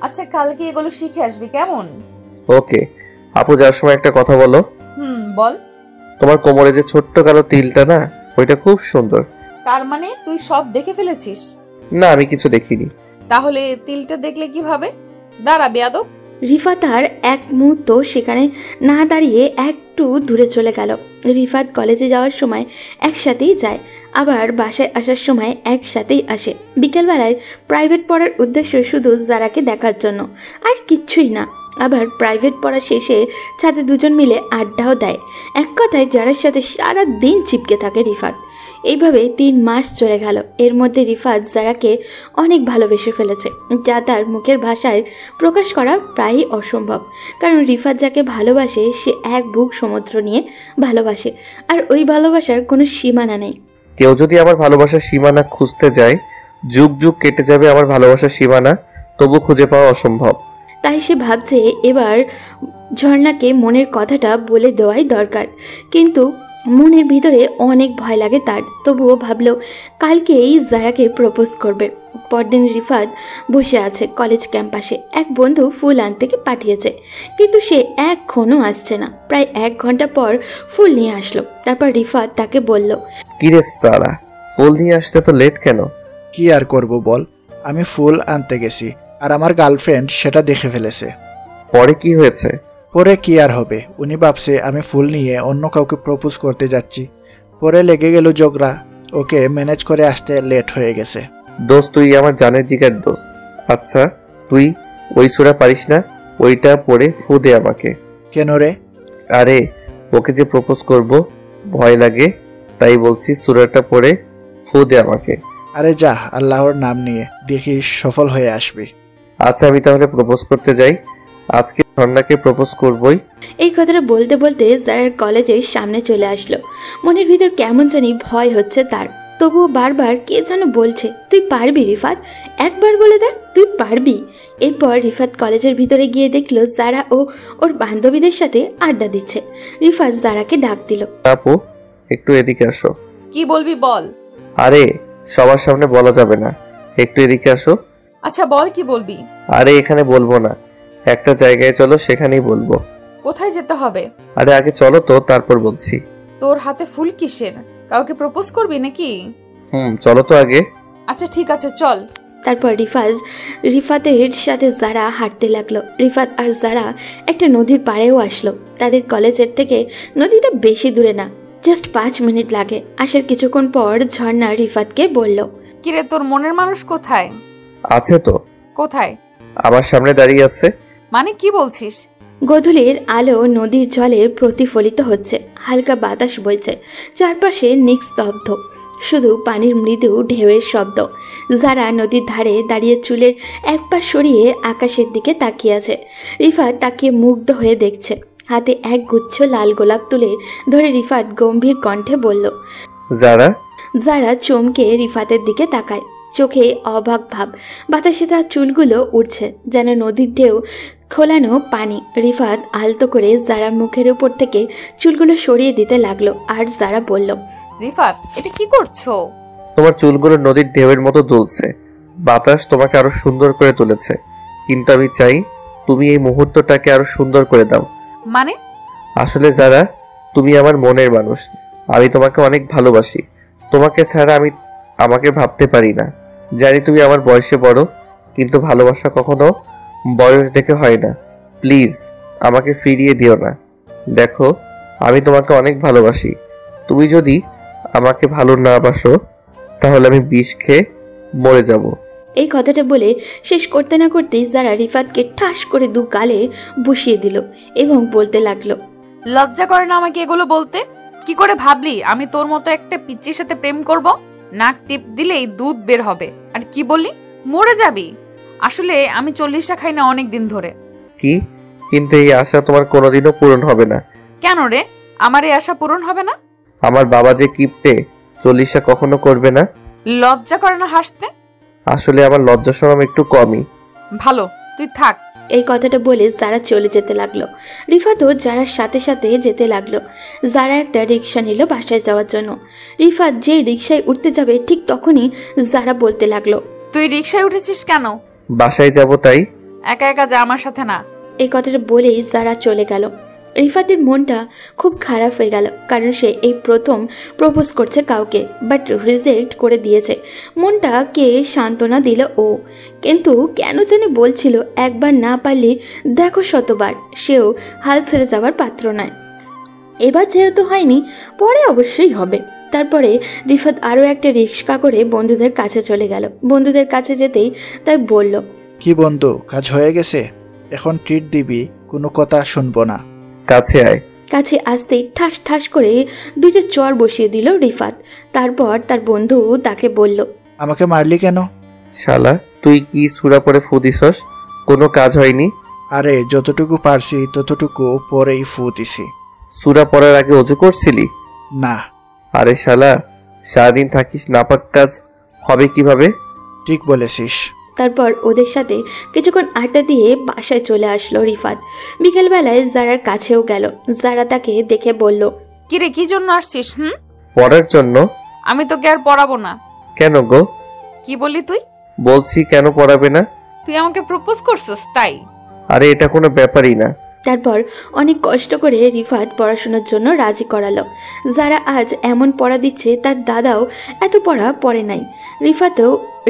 আচ্ছা কালকে এগুলো শিখে আসবি কেমন? ওকে। আপু যাওয়ার সময় একটা কথা বলো। বল। তোমার কোমরে যে ছোট্ট কালো তিলটা না, ওইটা খুব সুন্দর। তার মানে তুই সব দেখে ফেলেছিস? না, আমি কিছু দেখিনি। তাহলে তিলটা দেখলে কিভাবে? দাঁড়া বেয়াদব। রিফাত আর এক মুহূর্ত সেখানে না দাঁড়িয়ে একটু দূরে চলে গেল। রিফাত কলেজে যাওয়ার সময় একসাথেই যায়, আবার বাসায় আসার সময় একসাথেই আসে। বিকেলবেলায় প্রাইভেট পড়ার উদ্দেশ্য শুধু যারাকে দেখার জন্য, আর কিচ্ছুই না। আবার প্রাইভেট পড়া শেষে সাথে দুজন মিলে আড্ডাও দেয়। এক কথায় যারার সাথে সারা দিন চিপকে থাকে রিফাত। এইভাবে 3 মাস চলে গেল। এর মধ্যে রিফাত যারাকে অনেক ভালোবেসে ফেলেছে, যা তার মুখের ভাষায় প্রকাশ করা প্রায়ই অসম্ভব। কারণ রিফাত যাকে ভালোবাসে সে এক বুক সমুদ্র নিয়ে ভালোবাসে, আর ওই ভালোবাসার কোনো সীমানা নেই। কেউ যদি আমার ভালোবাসার সীমানা খুঁজতে যায়, যুগ যুগ কেটে যাবে আমার ভালোবাসার সীমানা, তবু খুঁজে পাওয়া অসম্ভব। তাই সে ভাবছে এবার ঝর্ণাকে মনের কথাটা বলে দেওয়াই দরকার। কিন্তু মনের ভিতরে অনেক ভয় লাগে তার। তবুও ভাবলো কালকেই জারাকে প্রপোজ করবে। পরদিন রিফাত বসে আছে কলেজ ক্যাম্পাসে। এক বন্ধু ফুল আনতে পাঠিয়েছে, কিন্তু সে এখনও আসছে না। প্রায় 1 ঘন্টা পর ফুল নিয়ে আসলো। তারপর রিফাত তাকে বলল, কিরে সারা, ফুল নিয়ে আসতে তো লেট কেন? কি আর করব বল, আমি ফুল আনতে গেছি আর আমার গার্লফ্রেন্ড সেটা দেখে ফেলেছে। পরে কি হয়েছে? পরে কি আর হবে, উনি ভাবছে আমি ফুল নিয়ে অন্য কাউকে প্রপোজ করতে যাচ্ছি। পরে লেগে গেল ঝগড়া, ওকে ম্যানেজ করে আসতে লেট হয়ে গেছে। দোস্ত, তুই আমার জানের জিগার দোস্ত। আচ্ছা, তুই ওই সূরা পারিস না? ওইটা পড়ে ফু দে আমাকে। কেন রে? আরে ওকে যে প্রপোজ করব, ভয় লাগে, তাই বলছি সূরাটা পড়ে ফু দে আমাকে। আরে যা, আল্লাহর নাম নিয়ে দেখিস সফল হয়ে আসবি। আচ্ছা, আমি তাহলে প্রপোজ করতে যাই। আজকে ঝর্ণাকে প্রপোজ করবই। এই কথাটা বলতে বলতে জারার কলেজের সামনে চলে আসলো। মনের ভিতর কেমন জানি ভয় হচ্ছে তার। তবুও বারবার কে যেন বলছে, তুই পারবি রিফাত, একবার বলে দেখ তুই পারবি। এরপর রিফাত কলেজের ভিতরে গিয়ে দেখলো জারা ও ওর বান্ধবীদের সাথে আড্ডা দিচ্ছে। রিফাত জারাকে ডাক দিল, আপু একটু এদিকে আসো। কি বলবি বল। আরে সবার সামনে বলা যাবে না, একটু এদিকে আসো। আচ্ছা বল, কি বলবি? আরে এখানে বলবো না, একটা জায়গায় চলো, সেখানেই বলবো। কোথায় যেতে হবে? আরে আগে চলো তো, তারপর বলছি। তোর হাতে ফুল কিসের? কাউকে প্রপোজ করবি নাকি? চলো তো আগে। আচ্ছা ঠিক আছে, চল। তারপর রিফাতের সাথে জারা হাঁটতে লাগলো। রিফাত আর জারা একটা নদীর পাড়েও আসলো। তাদের কলেজের থেকে নদীটা বেশি দূরে না, জাস্ট 5 মিনিট লাগে। আসার কিছুক্ষণ পর ঝর্ণা রিফাতকে বলল, কিরে তোর মনের মানুষ কোথায়? আছে তো। কোথায়? আমার সামনে দাঁড়িয়ে আছে। মানে কি বলছিস? গোধূলির আলো নদীর জলে প্রতিফলিত হচ্ছে, হালকা বাতাস বইছে, চারপাশে নিস্তব্ধ, শুধু পানির মৃদু ঢেউয়ের শব্দ। যারা নদীর ধারে দাঁড়িয়ে চুলের এক পা সরিয়ে আকাশের দিকে তাকিয়ে আছে। রিফাত তাকিয়ে মুগ্ধ হয়ে দেখছে। হাতে এক গুচ্ছ লাল গোলাপ তুলে ধরে রিফাত গম্ভীর কণ্ঠে বলল, যারা। যারা চমকে রিফাতের দিকে তাকায়, চোখে অবাক ভাব। বাতাসে তার চুলগুলো উড়ছে যেন নদীর ঢেউ খোলানো পানি। রিফাত আলতো করে জারার মুখের উপর থেকে চুলগুলো সরিয়ে দিতে লাগলো। আর জারা বলল, রিফাত এটা কি করছো? তোমার চুলগুলো নদীর ঢেউয়ের মতো দুলছে, বাতাস তোমাকে আরো সুন্দর করে তুলেছে, কিন্তু আমি চাই তুমি এই মুহূর্তটাকে আরো সুন্দর করে দাও। মানে? আসলে যারা, তুমি আমার মনের মানুষ, আমি তোমাকে অনেক ভালোবাসি। তোমাকে ছাড়া আমি আমাকে ভাবতে পারি না। জানি তুমি আমার বয়সে বড়, কিন্তু ভালোবাসা কখনো বয়স দেখে হয় না। প্লিজ আমাকে ফিরিয়ে দিও না। দেখো আমি তোমাকে অনেক ভালোবাসি। তুমি যদি আমাকে ভালো না বাসো তাহলে আমি বিষ খেয়ে মরে যাব। এই কথাটা বলে শেষ করতে না করতেই যারা রিফাতকে ঠাস করে 2 গালে বসিয়ে দিল এবং বলতে লাগলো, লজ্জা করে না আমাকে এগুলো বলতে? কি করে ভাবলি আমি তোর মতো একটা পিচ্চির সাথে প্রেম করব? নাক টিপ দিলেই দুধ বের হবে। আর কি বললি, মরে যাবি? আসলে আমি 40টা খাই না অনেক দিন ধরে। কি? কিন্তু এই আশা তোমার কোনোদিনও পূরণ হবে না। কেন রে, আমার এই আশা পূরণ হবে না? আমার বাবা যে কিপটে, 40টা কখনো করবে না। লজ্জা করে না হাসতে? আসলে আমার লজ্জা শরম একটু কমই। ভালো, তুই থাক। এই কথাটা বলে যারা চলে যেতে লাগলো। রিফাতও যারার সাথে সাথে যেতে লাগলো। যারা একটা রিক্সা নিল বাসায় যাওয়ার জন্য। রিফাত যে রিক্সায় উঠতে যাবে ঠিক তখনই যারা বলতে লাগলো, তুই রিক্সায় উঠেছিস কেন? বাসায় যাব তাই। একা একা যা, আমার সাথে না। এই কথাটা বলেই যারা চলে গেল। রিফাতের মনটা খুব খারাপ হয়ে গেল, কারণ সে এই প্রথম প্রপোজ করছে কাউকে, বাট রিজেক্ট করে দিয়েছে। মনটাকে সান্ত্বনা দিল ও, কিন্তু কেন জানি বলছিল একবার না পারলে দেখো শতবার। সেও হাল ছেড়ে যাওয়ার পাত্র নয়। এবার যেহেতু হয়নি, পরে অবশ্যই হবে। তারপরে রিফাত আরও একটা রিক্সা করে বন্ধুদের কাছে চলে গেল। বন্ধুদের কাছে যেতেই তাই বলল, কি বন্ধু, কাজ হয়ে গেছে? এখন ট্রিট দিবি, কোনো কথা শুনবো না। কাছে আয়। কাছে আসতেই ঠাস ঠাস করে 2টা চর বসিয়ে দিল রিফাত। তারপর তার বন্ধু তাকে বলল, আমাকে মারলি কেন? শালা তুই কি সূরা পড়ে ফু দিছস? কোনো কাজ হয়নি? আরে যতটুকু পারছি ততটুকু পরেই ফু দিছি। সূরা পড়ার আগে ওযু করছিলি? না। আরে শালা, সারাদিন থাকিস নাপাক, কাজ হবে কিভাবে? ঠিক বলেছিস। তারপর ওদের সাথে কিছুক্ষণ আড্ডা দিয়ে বাসায় চলে আসলো রিফাত। বিকেলবেলায় জারার কাছেও গেল। জারা তাকে দেখে বলল, কিরে কি জন্য আসছিস? পড়ার জন্য। আমি তোকে আর পড়াবো না। কেন গো? কি বললি তুই? বলছি কেন পড়াবে না? তুই আমাকে প্রপোজ করছিস তাই? আরে এটা কোনো ব্যাপারই না। তারপর অনেক কষ্ট করে রিফাত পড়াশোনার জন্য রাজি করালো। যারা আজ এমন পড়া দিচ্ছে তার দাদাও এত পড়া পড়ে নাই।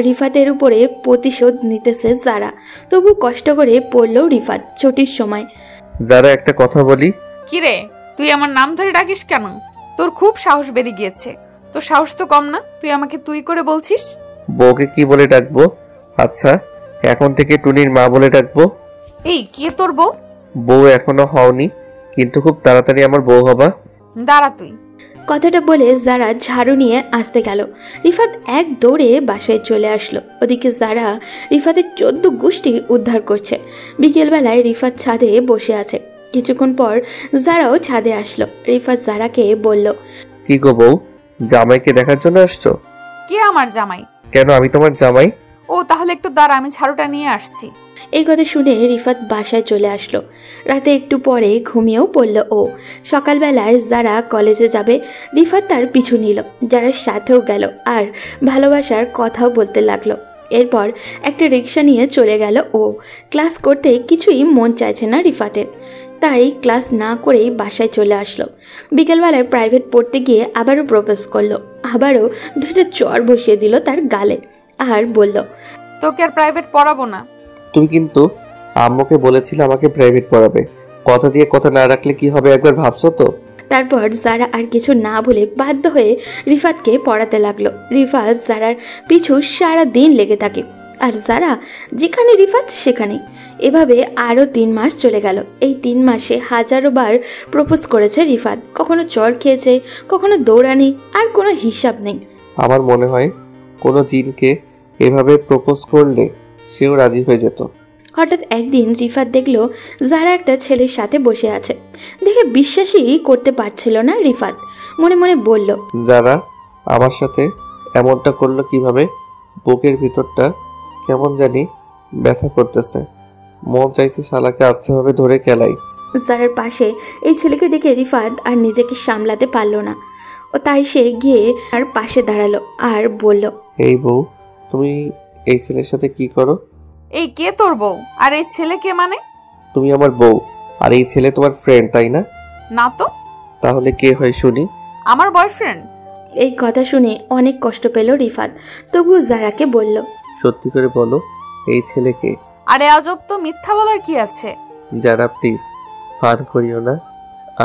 রিফাতের উপরে প্রতিশোধ নিতেছে যারা, তবু কষ্ট করে পড়লো রিফাত ছুটির সময়। যারা একটা কথা বলি। কিরে তুই আমার নাম ধরে ডাকিস কেন? তোর খুব সাহস বেড়ে গিয়েছে। তোর সাহস তো কম না, তুই আমাকে তুই করে বলছিস। বউকে কি বলে ডাকবো? আচ্ছা এখন থেকে টুনির মা বলে ডাকবো। এই কে তোর বউ? বউ এখনো হওনি, কিন্তু খুব তাড়াতাড়ি আমার বউ হবা। দাঁড়া তুই। কথাটা বলে যারা ঝাড়ু নিয়ে আসতে গেল। রিফাত এক দৌড়ে বাসায় চলে আসলো। ওদিকে যারা রিফাতের 14 গোষ্ঠী উদ্ধার করছে। বিকেলবেলায় রিফাত ছাদে বসে আছে। কিছুক্ষণ পর যারাও ছাদে আসলো। রিফাত যারাকে বলল, কি গো বউ, জামাইকে দেখার জন্য আসছো? কে আমার জামাই? কেন আমি তোমার জামাই? ও তাহলে একটু দাঁড়া, আমি ঝাড়ুটা নিয়ে আসছি। এই কথা শুনে রিফাত বাসায় চলে আসলো। রাতে একটু পরে ঘুমিয়েও পড়ল ও। সকালবেলায় যারা কলেজে যাবে রিফাত তার পিছু নিল। যারা সাথেও গেল আর ভালোবাসার কথাও বলতে লাগলো। এরপর একটা রিক্সা নিয়ে চলে গেল ও। ক্লাস করতে কিছুই মন চাইছে না রিফাতের, তাই ক্লাস না করেই বাসায় চলে আসলো। বিকেলবেলায় প্রাইভেট পড়তে গিয়ে আবারও প্রপোজ করলো। আবারও 2টা চড় বসিয়ে দিল তার গালে আর বলল, তোকে আর প্রাইভেট পড়াবো না। তুমি কিন্তু আম্মুকে বলেছিলে আমাকে প্রাইভেট পড়াবে। কথা দিয়ে কথা না রাখলে কি হবে একবার ভাবছো তো? তারপর যারা আর কিছু না বলে বাধ্য হয়ে রিফাতকে পড়াতে লাগলো। রিফাত যারার পিছু সারা দিন লেগে থাকে আর যারা যেখানে রিফাত সেখানে। এভাবে আরও 3 মাস চলে গেল। এই 3 মাসে হাজারো বার প্রপোজ করেছে রিফাত। কখনো চড় খেয়েছে, কখনো দৌড়ানি, আর কোনো হিসাব নেই। আমার মনে হয় কোনো জিনকে এভাবে প্রপোজ করলে সেও রাজি হয়ে যেত। হঠাৎ একদিন রিফাত দেখলো যারা একটা ছেলের সাথে বসে আছে। দেখে বিশ্বাসই করতে পারছিল না রিফাত। মনে মনে বলল, যারা আমার সাথে এমনটা করলো কিভাবে? বুকের ভিতরটা কেমন জানি ব্যথা করতেছে। মন চাইছে শালাকে আচ্ছাভাবে ধরে কেলাই। যারার পাশে এই ছেলেকে দেখে রিফাত আর নিজেকে সামলাতে পারলো না। ও তাই সে গিয়ে তার পাশে দাঁড়ালো আর বলল, এই বউ, তুমি এই ছেলের সাথে কি করো? এই কে তোর বউ? আর এই ছেলে কে মানে? তুমি আমার বউ আর এই ছেলে তোমার ফ্রেন্ড, তাই না? না তো। তাহলে কে হয় শুনি? আমার বয়ফ্রেন্ড। এই কথা শুনে অনেক কষ্ট পেল রিফাত, তবু যারাকে বলল, সত্যি করে বলো এই ছেলেকে? আরে আজব তো, মিথ্যা বলার কি আছে? যারা প্লিজ ফান করিও না,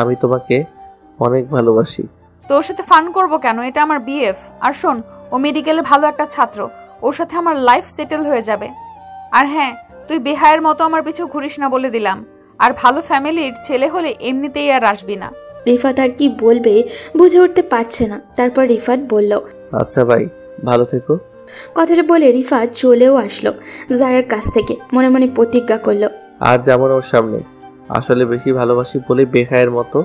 আমি তোমাকে অনেক ভালোবাসি। তোর সাথে ফান করব কেন? এটা আমার বিএফ। আর শোন, ও মেডিকেলে ভালো একটা ছাত্র, ওর সাথে আমার লাইফ সেটেল হয়ে যাবে। আর হ্যাঁ, তুই বেহায়ের মতো আমার পিছু ঘুরিস না বলে দিলাম। আর ভালো ফ্যামিলির ছেলে হলে এমনিতেই আর আসবি না। রিফাত আর কি বলবে বুঝে উঠতে পারছে না। তারপর রিফাত বলল, আচ্ছা ভাই, ভালো থেকো। কথাটা বলে রিফাত চলেও আসলো যারার কাছ থেকে। মনে মনে প্রতিজ্ঞা করলো, আর যেমন ওর সামনে আসলে বেশি ভালোবাসি বলে বেহায়ের মতো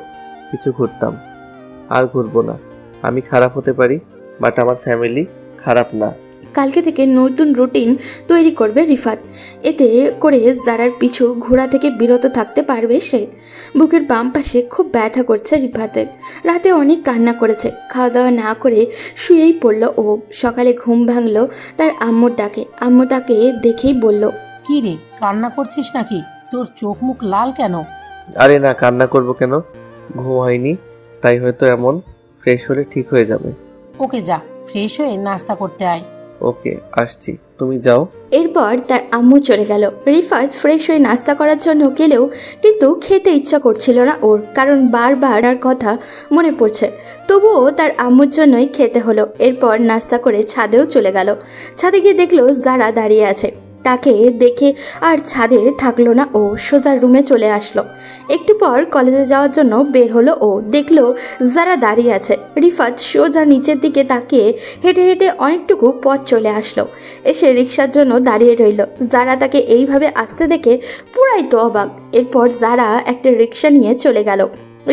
কিছু ঘুরতাম, আর ঘুরবো না। আমি খারাপ হতে পারি, বাট আমার ফ্যামিলি খারাপ না। কালকে থেকে নতুন রুটিন তৈরি করবে রিফাত। এতে করে যারার পিছু ঘোরা থেকে বিরত থাকতে পারবে সে। বুকের বাম পাশে খুব ব্যথা করছে রিফাতের। রাতে অনেক কান্না করেছে। খাওয়া দাওয়া না করে শুয়েই পড়ল ও। সকালে ঘুম ভাঙলো তার আম্মুর ডাকে। আম্মু তাকে দেখেই বলল, কি রে, কান্না করছিস নাকি? তোর চোখ মুখ লাল কেন? আরে না, কান্না করব কেন? ঘুম হয়নি, তাই হয়তো এমন। ফ্রেশ হলে ঠিক হয়ে যাবে। ওকে যা, ফ্রেশ হয়ে নাস্তা করতে আয়। ওকে আসছি, তুমি যাও। এরপর তার আম্মু চলে গেল। রিফাত ফ্রেশ হয়ে নাস্তা করার জন্য গেলেও কিন্তু খেতে ইচ্ছা করছিল না ওর, কারণ বারবার আর কথা মনে পড়ছে। তবুও তার আম্মুর জন্যই খেতে হলো। এরপর নাস্তা করে ছাদেও চলে গেল। ছাদে গিয়ে দেখলো যারা দাঁড়িয়ে আছে। তাকে দেখে আর ছাদে থাকলো না ও, সোজা রুমে চলে আসলো। একটু পর কলেজে যাওয়ার জন্য বের হলো ও। দেখলো যারা দাঁড়িয়ে আছে। রিফাত সোজা নিচের দিকে তাকিয়ে হেঁটে হেঁটে অনেকটুকু পথ চলে আসলো। এসে রিক্সার জন্য দাঁড়িয়ে রইল। যারা তাকে এইভাবে আসতে দেখে পুরাই তো অবাক। এরপর যারা একটা রিক্সা নিয়ে চলে গেল।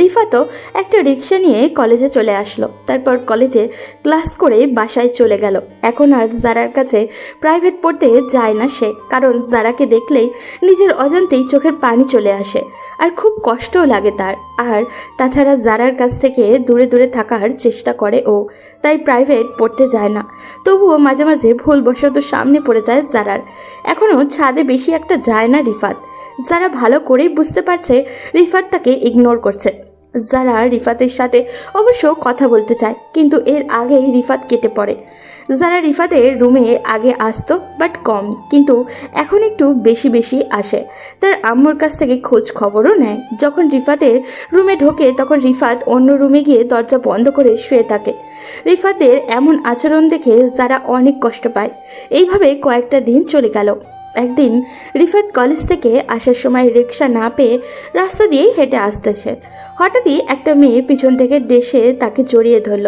রিফাতও একটা রিক্সা নিয়ে কলেজে চলে আসলো। তারপর কলেজে ক্লাস করে বাসায় চলে গেল। এখন আর জারার কাছে প্রাইভেট পড়তে যায় না সে, কারণ জারাকে দেখলেই নিজের অজান্তেই চোখের পানি চলে আসে আর খুব কষ্টও লাগে তার। আর তাছাড়া জারার কাছ থেকে দূরে দূরে থাকার চেষ্টা করে ও, তাই প্রাইভেট পড়তে যায় না। তবুও মাঝে মাঝে ভুলবশত সামনে পড়ে যায় জারার। এখনও ছাদে বেশি একটা যায় না রিফাত। যারা ভালো করেই বুঝতে পারছে রিফাত তাকে ইগনোর করছে। যারা রিফাতের সাথে অবশ্য কথা বলতে চায়, কিন্তু এর আগেই রিফাত কেটে পড়ে। যারা রিফাতের রুমে আগে আসতো বাট কম, কিন্তু এখন একটু বেশি বেশি আসে। তার আম্মুর কাছ থেকে খোঁজ খবরও নেয়। যখন রিফাতের রুমে ঢোকে তখন রিফাত অন্য রুমে গিয়ে দরজা বন্ধ করে শুয়ে থাকে। রিফাতের এমন আচরণ দেখে যারা অনেক কষ্ট পায়। এইভাবে কয়েকটা দিন চলে গেল। একদিন রিফাত কলেজ থেকে আসার সময় রিক্সা না পেয়ে রাস্তা দিয়েই হেঁটে আসতেছে। হঠাৎই একটা মেয়ে পিছন থেকে ডেসে তাকে জড়িয়ে ধরল।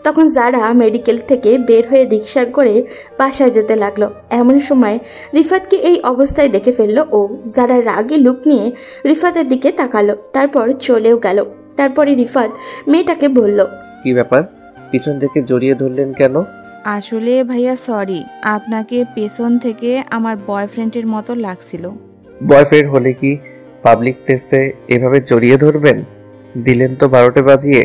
তখন যারা মেডিকেল থেকে বের হয়ে রিক্সার করে বাসায় যেতে লাগলো। এমন সময় রিফাতকে এই অবস্থায় দেখে ফেললো ও। যারা রাগে লুক নিয়ে রিফাতের দিকে তাকালো, তারপর চলেও গেল। তারপরে রিফাত মেয়েটাকে বলল, কি ব্যাপার, পিছন থেকে জড়িয়ে ধরলেন কেন? আসলে ভাইয়া সরি, আপনাকে পেছন থেকে আমার বয়ফ্রেন্ডের মতো লাগছিল। বয়ফ্রেন্ড হলে কি পাবলিক প্লেসে এভাবে জড়িয়ে ধরবেন? দিলেন তো 12টা বাজিয়ে।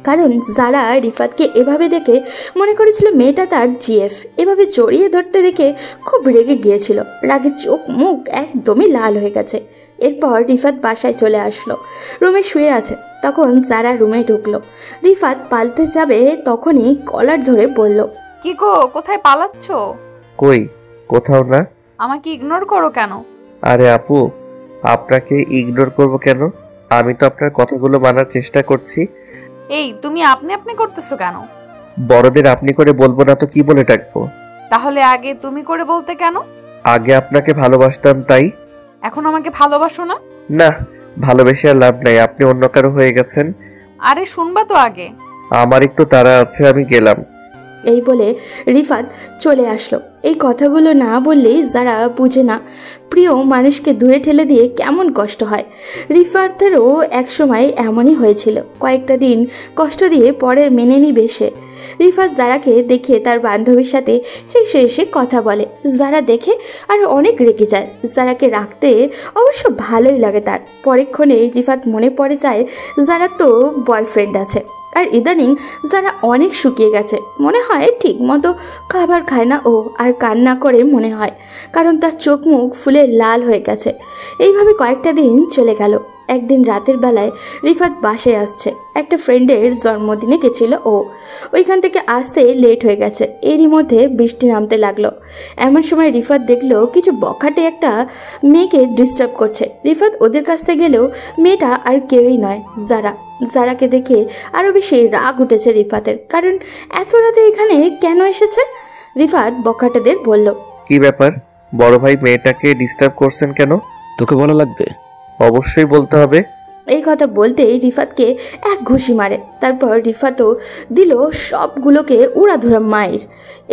কারণ যারা রিফাতকে এভাবে দেখে মনে করেছিল মেয়েটা তার জিএফ। এভাবে জড়িয়ে ধরতে দেখে খুব রেগে গিয়েছিল। রাগে চোখ মুখ একদমই লাল হয়ে গেছে। এরপর রিফাত বাসায় চলে আসলো। রুমে শুয়ে আছে। তখন যারা রুমে ঢুকলো। রিফাত পালতে যাবে তখনই কলার ধরে বলল, কি গো, কোথায় পালাচ্ছ? কই, কোথাও না। আমাকে ইগনোর করো কেন? আরে আপু, আপনাকে ইগনোর করব কেন? আমি তো আপনার কথাগুলো মানার চেষ্টা করছি। এই তুমি আপনি আপনি করতেছো কেন? বড়দের আপনি করে বলবো না তো কি বলে ডাকবো? তাহলে আগে তুমি করে বলতে কেন? আগে আপনাকে ভালোবাসতাম তাই। এখন আমাকে ভালোবাসো না? না, ভালোবেসে আর লাভ নাই, আপনি অন্য কারো হয়ে গেছেন। আরে শুনবা তো আগে। আমার একটু তাড়া আছে, আমি গেলাম। এই বলে রিফাত চলে আসলো। এই কথাগুলো না বললেই যারা বুঝে না প্রিয় মানুষকে দূরে ঠেলে দিয়ে কেমন কষ্ট হয়। রিফাতেরও একসময় এমনই হয়েছিল। কয়েকটা দিন কষ্ট দিয়ে পরে মেনে নিবে সে। রিফাত যারাকে দেখে তার বান্ধবীর সাথে হেসে হেসে কথা বলে। যারা দেখে আর অনেক রেগে যায়। যারাকে রাখতে অবশ্য ভালোই লাগে তার। পরক্ষণে রিফাত মনে পড়ে যায় যারা তো বয়ফ্রেন্ড আছে। আর ইদানিং যারা অনেক শুকিয়ে গেছে। মনে হয় ঠিক মতো খাবার খায় না ও, আর কান্না করে মনে হয়, কারণ তার চোখ মুখ ফুলে লাল হয়ে গেছে। এইভাবে কয়েকটা দিন চলে গেল। একদিন রাতের বেলায় রিফাত বাসায় আসছে। একটা ফ্রেন্ডের জন্মদিনে গেছিল ও। ওইখান থেকে আসতে লেট হয়ে গেছে। এরই মধ্যে বৃষ্টি নামতে লাগলো। এমন সময় রিফাত দেখলো কিছু বখাটে একটা মেয়েকে ডিস্টার্ব করছে। রিফাত ওদের কাছ থেকে গেলেও মেয়েটা আর কেউই নয়, যারা। যারাকে দেখে আরও বেশি রাগ উঠেছে রিফাতের, কারণ এত রাতে এখানে কেন এসেছে। রিফাত বখাটেদের বলল, কি ব্যাপার, বড় ভাই মেয়েটাকে ডিস্টার্ব করছেন কেন? তোকে বলা লাগবে? অবশ্যই বলতে হবে। এই কথা বলতেই রিফাতকে এক ঘুষি মারে। তারপর রিফাতও দিল সবগুলোকে উড়াধুরা মায়ের।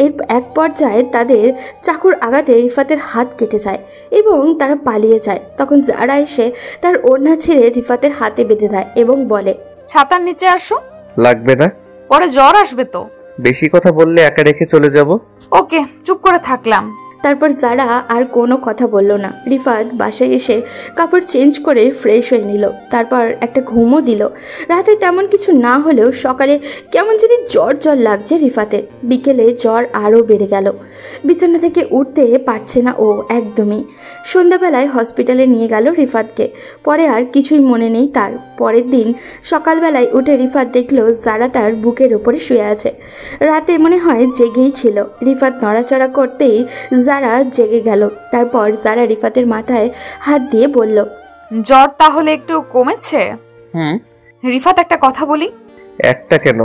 এর এক পর্যায়ে তাদের চাকুর আঘাতে রিফাতের হাত কেটে যায় এবং তারা পালিয়ে যায়। তখন যারা এসে তার ওড়না ছিঁড়ে রিফাতের হাতে বেঁধে দেয় এবং বলে, ছাতার নিচে আসো। লাগবে না, পরে জ্বর আসবে তো। বেশি কথা বললে একা রেখে চলে যাব। ওকে, চুপ করে থাকলাম। তারপর যারা আর কোনো কথা বলল না। রিফাত বাসায় এসে কাপড় চেঞ্জ করে ফ্রেশ হয়ে নিল। তারপর একটা ঘুমও দিল। রাতে তেমন কিছু না হলেও সকালে কেমন যদি জ্বর জ্বর লাগছে রিফাতের। বিকেলে জ্বর আরও বেড়ে গেল। বিছানা থেকে উঠতে পারছে না ও একদমই। সন্ধ্যাবেলায় হসপিটালে নিয়ে গেল রিফাতকে। পরে আর কিছুই মনে নেই তার। পরের দিন সকালবেলায় উঠে রিফাত দেখলো যারা তার বুকের ওপরে শুয়ে আছে। রাতে মনে হয় জেগেই ছিল। রিফাত নড়াচড়া করতেই যারা জেগে গেল। তারপর যারা রিফাতের মাথায় হাত দিয়ে বলল, জ্বর তাহলে একটু কমেছে? রিফাত, একটা কথা বলি। একটা কেন,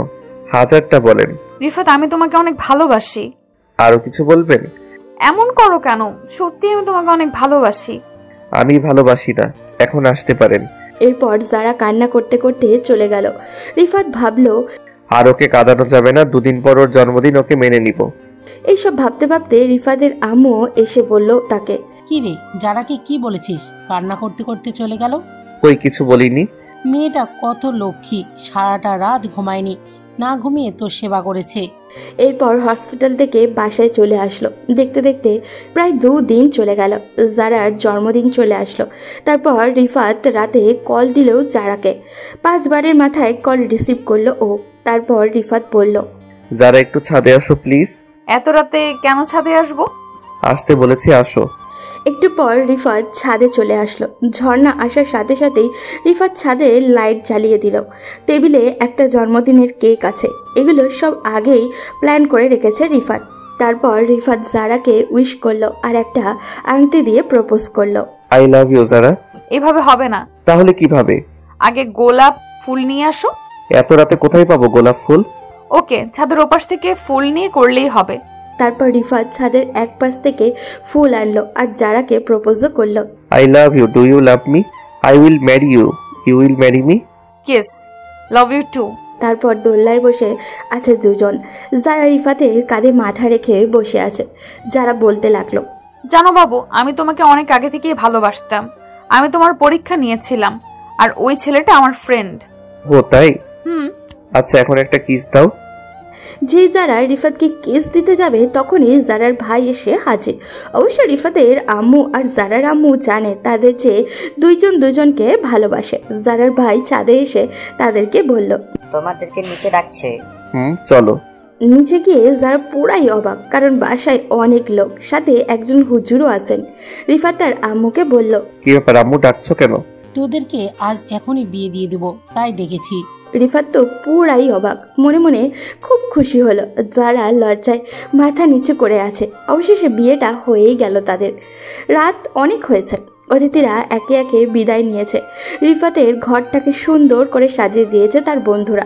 হাজারটা বলেন। রিফাত, আমি তোমাকে অনেক ভালোবাসি। আরো কিছু বলবেন? এমন করো কেন? সত্যি আমি তোমাকে অনেক ভালোবাসি। আমি ভালোবাসি না, এখন আসতে পারেন। এরপর যারা কান্না করতে করতে চলে গেল। রিফাত ভাবলো, আর ওকে কাঁদানো যাবে না, 2 দিন পর ওর জন্মদিন, ওকে মেনে নিব। এইসব ভাবতে ভাবতে রিফাতের আম্মু এসে বলল তাকে, কি রে, যারাকে কি বলেছিস কান্না করতে করতে চলে গেল? ওই কিছু বলিনি। মেয়েটা কত লক্ষ্মী, সারাটা রাত ঘুমায়নি, না ঘুমিয়ে তোর সেবা করেছে। এরপর হসপিটাল থেকে বাসায় চলে আসলো। দেখতে দেখতে প্রায় 2 দিন চলে গেল। জারার জন্মদিন চলে আসলো। তারপর রিফাত রাতে কল দিল জারাকে। 5 বারের মাথায় কল রিসিভ করলো ও। তারপর রিফাত বলল, যারা একটু ছাদে আসো প্লিজ। এত রাতে কেন ছাদে আসবো? আসতে বলেছি, আসো। একটু পর রিফাত ছাদে চলে আসলো। ঝর্ণা আসার সাথে সাথেই রিফাত ছাদে লাইট জ্বালিয়ে দিল। টেবিলে একটা জন্মদিনের কেক আছে। এগুলো সব আগেই প্ল্যান করে রেখেছে রিফাত। তারপর রিফাত জারাকে উইশ করলো আর একটা আংটি দিয়ে প্রপোজ করলো। আই লাভ ইউ যারা। এভাবে হবে না। তাহলে কিভাবে? আগে গোলাপ ফুল নিয়ে আসো। এত রাতে কোথায় পাবো গোলাপ ফুল? ওকে, ছাদের ওপাশ থেকে ফুল নিয়ে করলেই হবে। তারপর রিফাত ছাদের এক পাশ থেকে ফুল আনলো আর জারাকে প্রপোজও করলো। I love you, do you love me? I will marry you, you will marry me? Kiss, love you too. তারপর দোলনায় বসে আছে দুজন। যারা রিফাতের কাঁধে মাথা রেখে বসে আছে। যারা বলতে লাগলো, জানো বাবু, আমি তোমাকে অনেক আগে থেকেই ভালোবাসতাম। আমি তোমার পরীক্ষা নিয়েছিলাম, আর ওই ছেলেটা আমার ফ্রেন্ড। ও তাই? হুম। আচ্ছা, এখন একটা কিস দাও। যে যারা রিফাতকে কিস দিতে যাবে তখনই জারার ভাই এসে হাজির। অবশ্য রিফাতের আম্মু আর জারার আম্মু জানে তাদের যে দুইজন দুজনকে ভালোবাসে। জারার ভাই ছাদে এসে তাদেরকে বলল, তোমাদেরকে নিচে ডাকছে। চলো। নিচে গিয়ে যারা পুরাই অবাক, কারণ বাসায় অনেক লোক, সাথে একজন হুজুরও আছেন। রিফাত তার আম্মুকে বলল, কি ব্যাপার আম্মু, ডাকছো কেন? তোদেরকে আজ এখনই বিয়ে দিয়ে দেবো, তাই ডেকেছি। রিফাত তো পুরাই অবাক, মনে মনে খুব খুশি হলো। যারা লজ্জায় মাথা নিচু করে আছে। অবশেষে বিয়েটা হয়েই গেল তাদের। রাত অনেক হয়েছে। অতিথিরা একে একে বিদায় নিয়েছে। রিফাতের ঘরটাকে সুন্দর করে সাজিয়ে দিয়েছে তার বন্ধুরা।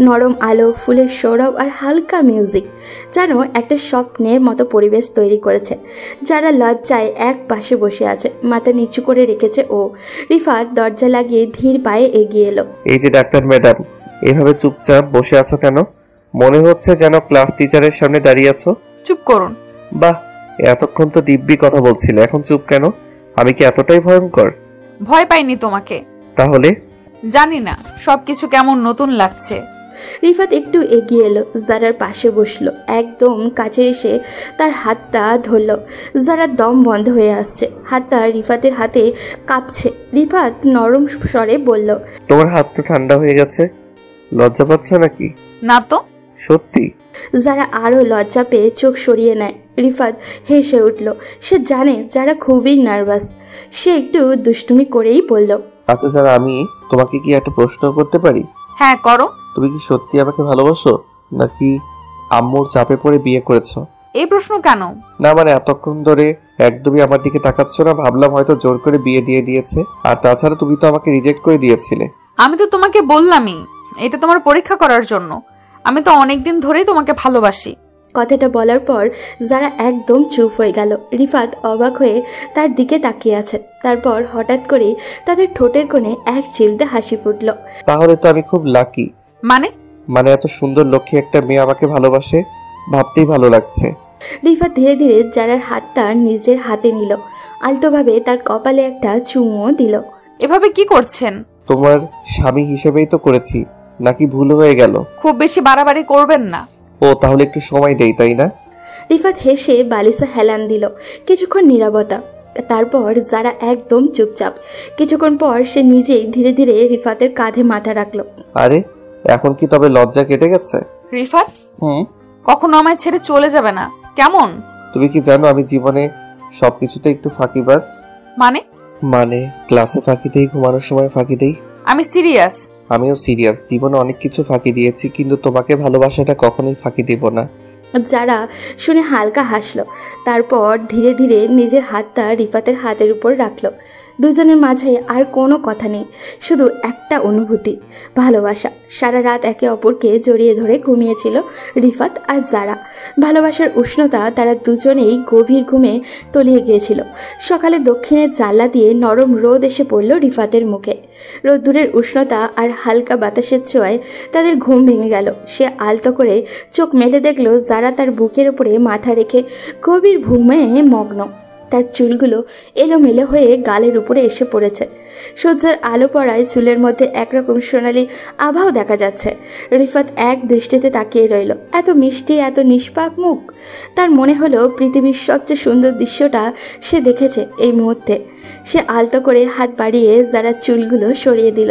নরম আলো, ফুলের সৌরভ আর হালকা মিউজিক যেন একটা স্বপ্নের মতো পরিবেশ তৈরি করেছে। যারা লজ্জায় এক পাশে বসে আছে, মাথা নিচু করে রেখেছে ও। রিফাত দরজা লাগিয়ে ধীর পায়ে এগিয়ে এলো। এই যে ডাক্তার ম্যাডাম, এভাবে চুপচাপ বসে আছো কেন? মনে হচ্ছে যেন ক্লাস টিচারের সামনে দাঁড়িয়ে আছো। চুপ করুন। বাহ, এতক্ষণ তো দিব্যি কথা বলছিলে, এখন চুপ কেন? আমি কি এতটাই ভয়ঙ্কর? ভয় পাইনি তোমাকে। তাহলে? জানি না, সবকিছু কেমন নতুন লাগছে। রিফাত একটু এগিয়ে এলো, জারার পাশে বসলো। একদম কাছে এসে তার হাতটা ধরলো। জারার দম বন্ধ হয়ে আসছে, হাতটা রিফাতের হাতে কাঁপছে। রিফাত নরম স্বরে বলল, তোমার হাত তো ঠান্ডা হয়ে গেছে, লজ্জা পাচ্ছ নাকি? না তো। সত্যি? যারা আরো লজ্জা পেয়ে চোখ সরিয়ে নেয়। রিফাত হেসে উঠল। সে জানে যারা খুবই নার্ভাস। সে একটু দুষ্টুমি করেই বলল, আচ্ছা যারা, আমি তোমাকে কি একটা প্রশ্ন করতে পারি? হ্যাঁ করো। তুমি কি সত্যি আমাকে ভালোবাসো, নাকি আম্মুর চাপে পড়ে বিয়ে করেছো? এই প্রশ্ন কেন? না মানে এতক্ষণ ধরে একদমই আমার দিকে তাকাচ্ছ না, ভাবলাম হয়তো জোর করে বিয়ে দিয়ে দিয়েছে। আর তাছাড়া তুমি তো আমাকে রিজেক্ট করে দিয়েছিলে। আমি তো তোমাকে বললামই, এটা তোমার পরীক্ষা করার জন্য। আমি তো অনেকদিন ধরেই তোমাকে ভালোবাসি। কথাটা বলার পর যারা একদম চুপ হয়ে গেল। রিফাত অবাক হয়ে তার দিকে তাকিয়ে আছে। তারপর হঠাৎ করে তাদের ঠোঁটের কোণে এক চিলতে হাসি ফুটল। তাহলে তো আমি খুব লাকি। মানে এত সুন্দর লক্ষ্মী একটা মেয়ে আমাকে ভালোবাসে, ভাবতেই ভালো লাগছে। রিফাত ধীরে ধীরে যারার হাতটা নিজের হাতে নিল। আলতোভাবে তার কপালে একটা চুমুও দিল। এভাবে কি করছেন? তোমার স্বামী হিসেবেই তো করেছি, নাকি ভুল হয়ে গেল? খুব বেশি বাড়াবাড়ি করবেন না। ও তাহলে একটু সময় দেই, তাই না? রিফাত হেসে বালিশে হেলান দিল। কিছুক্ষণ নীরবতা। তারপর যারা একদম চুপচাপ। কিছুক্ষণ পর সে নিজেই ধীরে ধীরে রিফাতের কাঁধে মাথা রাখলো। আরে এখন কি তবে লজ্জা কেটে গেছে? রিফাত কখনো আমায় ছেড়ে চলে যাবে না, কেমন? তুমি কি জানো আমি জীবনে সবকিছুতে একটু ফাঁকিবাজ। মানে ক্লাসে ফাঁকি দেই, ঘুমানোর সময় ফাঁকি দেই। আমি সিরিয়াস। আমিও সিরিয়াস। জীবনে অনেক কিছু ফাঁকি দিয়েছি, কিন্তু তোমাকে ভালোবাসাটা কখনোই ফাঁকি দিব না। যারা শুনে হালকা হাসলো। তারপর ধীরে ধীরে নিজের হাতটা রিফাতের হাতের উপর রাখলো। দুজনের মাঝে আর কোনো কথা নেই, শুধু একটা অনুভূতি, ভালোবাসা। সারা রাত একে অপরকে জড়িয়ে ধরে ঘুমিয়েছিল রিফাত আর যারা। ভালোবাসার উষ্ণতা তারা দুজনেই গভীর ঘুমে তলিয়ে গিয়েছিল। সকালে দক্ষিণের জানলা দিয়ে নরম রোদ এসে পড়ল রিফাতের মুখে। রোদ্দুরের উষ্ণতা আর হালকা বাতাসের ছোঁয়ায় তাদের ঘুম ভেঙে গেল। সে আলতো করে চোখ মেলে দেখল যারা তার বুকের উপরে মাথা রেখে গভীর ঘুমে মগ্ন। তার চুলগুলো এলোমেলো হয়ে গালের উপরে এসে পড়েছে। সূর্যের আলো পড়ায় চুলের মধ্যে একরকম সোনালি আভাও দেখা যাচ্ছে। রিফাত এক দৃষ্টিতে তাকিয়ে রইল। এত মিষ্টি, এত নিষ্পাপ মুখ। তার মনে হলো পৃথিবীর সবচেয়ে সুন্দর দৃশ্যটা সে দেখেছে এই মুহূর্তে। সে আলতো করে হাত বাড়িয়ে যারা চুলগুলো সরিয়ে দিল।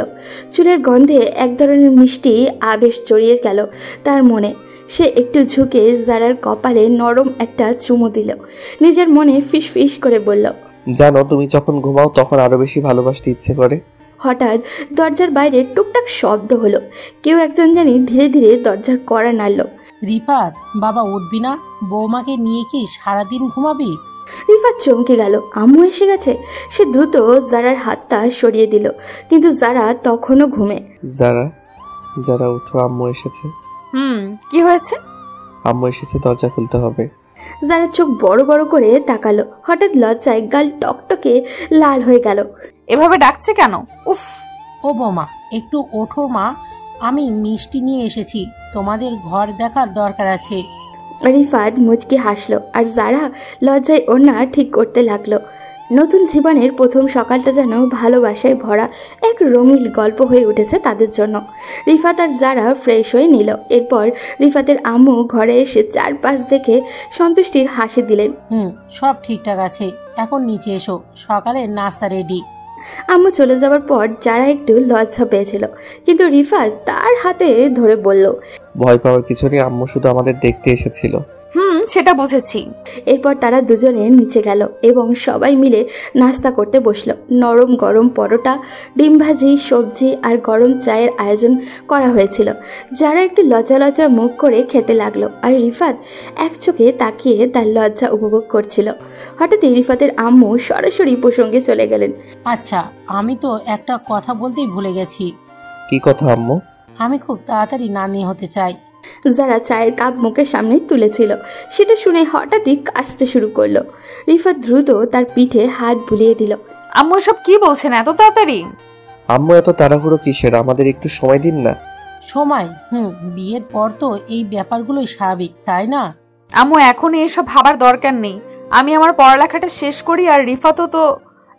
চুলের গন্ধে এক ধরনের মিষ্টি আবেশ জড়িয়ে গেল তার মনে। সে একটু ঝুঁকে জারার কপালে নরম একটা চুমু দিল। নিজের মনে ফিস ফিস করে বলল, জানো তুমি যখন ঘুমাও তখন আরো বেশি ভালোবাসতে ইচ্ছে করে। হঠাৎ দরজার বাইরে টুকটাক শব্দ হলো। কেউ একজন জানি ধীরে ধীরে দরজার কড়া নাড়ল। রিফাত, বাবা উঠবি না? বৌমাকে নিয়ে কি সারাদিন ঘুমাবি? রিফাত চমকে গেল। আম্মু এসে গেছে। সে দ্রুত জারার হাতটা সরিয়ে দিল, কিন্তু জারা তখনও ঘুমে। যারা উঠো, আম্মু এসেছে। কি হয়েছে? আম্মু এসেছে, দরজা খুলতে হবে। যারা চোখ বড় বড় করে তাকালো। হঠাৎ লজ্জায় গাল টকটকে লাল হয়ে গেল। এভাবে ডাকছে কেন? উফ! ও বৌমা, একটু ওঠো মা, আমি মিষ্টি নিয়ে এসেছি, তোমাদের ঘর দেখার দরকার আছে। রিফাত মুচকি হাসলো আর যারা লজ্জায় ওড়না ঠিক করতে লাগলো। নতুন জীবনের প্রথম সকালটা যেন ভালোবাসায় ভরা এক রঙিন গল্প হয়ে উঠেছে তাদের জন্য। রিফাত আর যারা ফ্রেশ হয়ে নিল। এরপর রিফাতের আম্মু ঘরে এসে চারপাশ দেখে সন্তুষ্টির হাসি দিলেন। সব ঠিকঠাক আছে, এখন নিচে এসো, সকালের নাস্তা রেডি। আম্মু চলে যাওয়ার পর যারা একটু লজ্জা পেয়েছিল, কিন্তু রিফাত তার হাতে ধরে বলল, ভয় পাওয়ার কিছু নেই, আম্মু শুধু আমাদের দেখতে এসেছিল। সেটা বুঝেছি। এরপর তারা দুজনে নিচে গেল এবং সবাই মিলে নাস্তা করতে বসলো। নরম গরম পরোটা, ডিম ভাজি, সবজি আর গরম চায়ের আয়োজন করা হয়েছিল। যারা একটু লজ্জা লজ্জা মুখ করে খেতে লাগলো আর রিফাত এক চোখে তাকিয়ে তার লজ্জা উপভোগ করছিল। হঠাৎই রিফাতের আম্মু সরাসরি প্রসঙ্গে চলে গেলেন। আচ্ছা, আমি তো একটা কথা বলতেই ভুলে গেছি। কি কথা আম্মু? আমি খুব তাড়াতাড়ি নানি হতে চাই। যারা চায়ের কাপ মুখের সামনে তুলেছিল, সেটা শুনে হঠাৎই কাশতে শুরু করলো। রিফাত দ্রুত তার পিঠে হাত বুলিয়ে দিল। আম্মু সব কি বলছেন এত তাড়াতাড়ি? আম্মু এত তাড়াহুড়ো কিসের? আমাদের একটু সময় দিন না। সময়? বিয়ের পর তো এই ব্যাপারগুলোই স্বাভাবিক, তাই না? আম্মু এখন এসব ভাবার দরকার নেই। আমি আমার পড়ালেখাটা শেষ করি, আর রিফাতও তো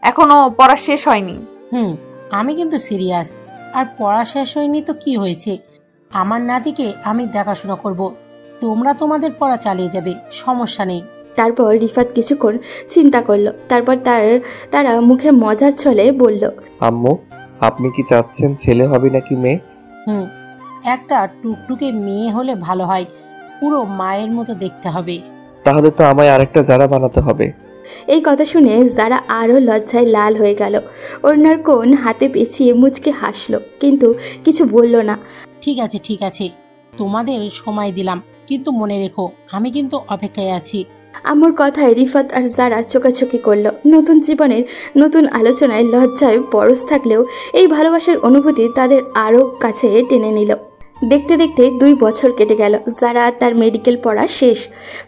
এখনো পড়া শেষ হয়নি। আমি কিন্তু সিরিয়াস। আর পড়া শেষ হয়নি তো কি হয়েছে? আমার নাতিকে আমি দেখাশোনা করব, তোমরা তোমাদের পড়া চালিয়ে যাবে, সমস্যা নেই। তারপর রিফাত কিছুক্ষণ চিন্তা করলো। তারপর তারা মুখে মজার ছলে বলল, আম্মু আপনি কি চাচ্ছেন ছেলে হবে নাকি মেয়ে? একটা টুকটুকে মেয়ে হলে ভালো হয়, পুরো মায়ের মতো দেখতে হবে। তাহলে তো আমায় আরেকটা যারা বানাতে হবে। এই কথা শুনে যারা আরো লজ্জায় লাল হয়ে গেল। ওড়নার কোণ হাতে পেঁচিয়ে মুচকে হাসলো, কিন্তু কিছু বলল না। ঠিক আছে, তোমাদের সময় দিলাম, কিন্তু মনে রেখো আমি কিন্তু অপেক্ষায় আছি। আমার কথায় রিফাত আর যারা চোকাচোকি করলো। নতুন জীবনের নতুন আলোচনায় লজ্জায় পরশ থাকলেও এই ভালোবাসার অনুভূতি তাদের আরো কাছে টেনে নিল। দেখতে দেখতে 2 বছর কেটে গেল। যারা তার মেডিকেল পড়া শেষ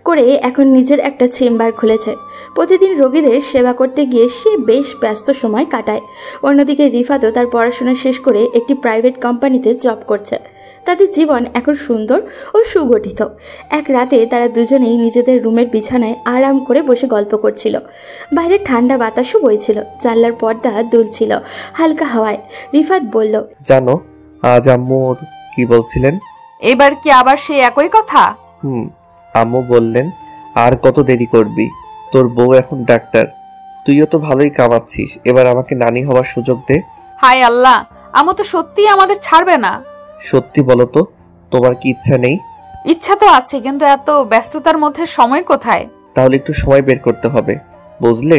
করে এখন নিজের একটা চেম্বার খুলেছে। প্রতিদিন রোগীদের সেবা করতে গিয়ে সে বেশ ব্যস্ত সময় কাটায়। অন্যদিকে রিফাতও তার পড়াশোনা শেষ করে একটি প্রাইভেট কোম্পানিতে জব করছে। তাদের জীবন এখন সুন্দর ও সুগঠিত। এক রাতে তারা দুজনেই নিজেদের রুমের বিছানায় আরাম করে বসে গল্প করছিল। বাইরে ঠান্ডা বাতাসও বইছিল, জানলার পর্দা দুলছিল হালকা হাওয়ায়। রিফাত বলল, জানো আজ আম্মুর কি বলছিলেন? এবার কি আবার সেই একই কথা? আম্মু বললেন আর কত দেরি করবি, তোর বউ এখন ডাক্তার, তুইও তো ভালোই কামাচ্ছিস, এবার আমাকে নানি হওয়ার সুযোগ দে। হায় আল্লাহ, আম্মু তো সত্যি আমাদের ছাড়বে না। সত্যি বলো তো, তোমার কি ইচ্ছা নেই? ইচ্ছা তো আছে, কিন্তু এত ব্যস্ততার মধ্যে সময় কোথায়? তাহলে একটু সময় বের করতে হবে, বুঝলে?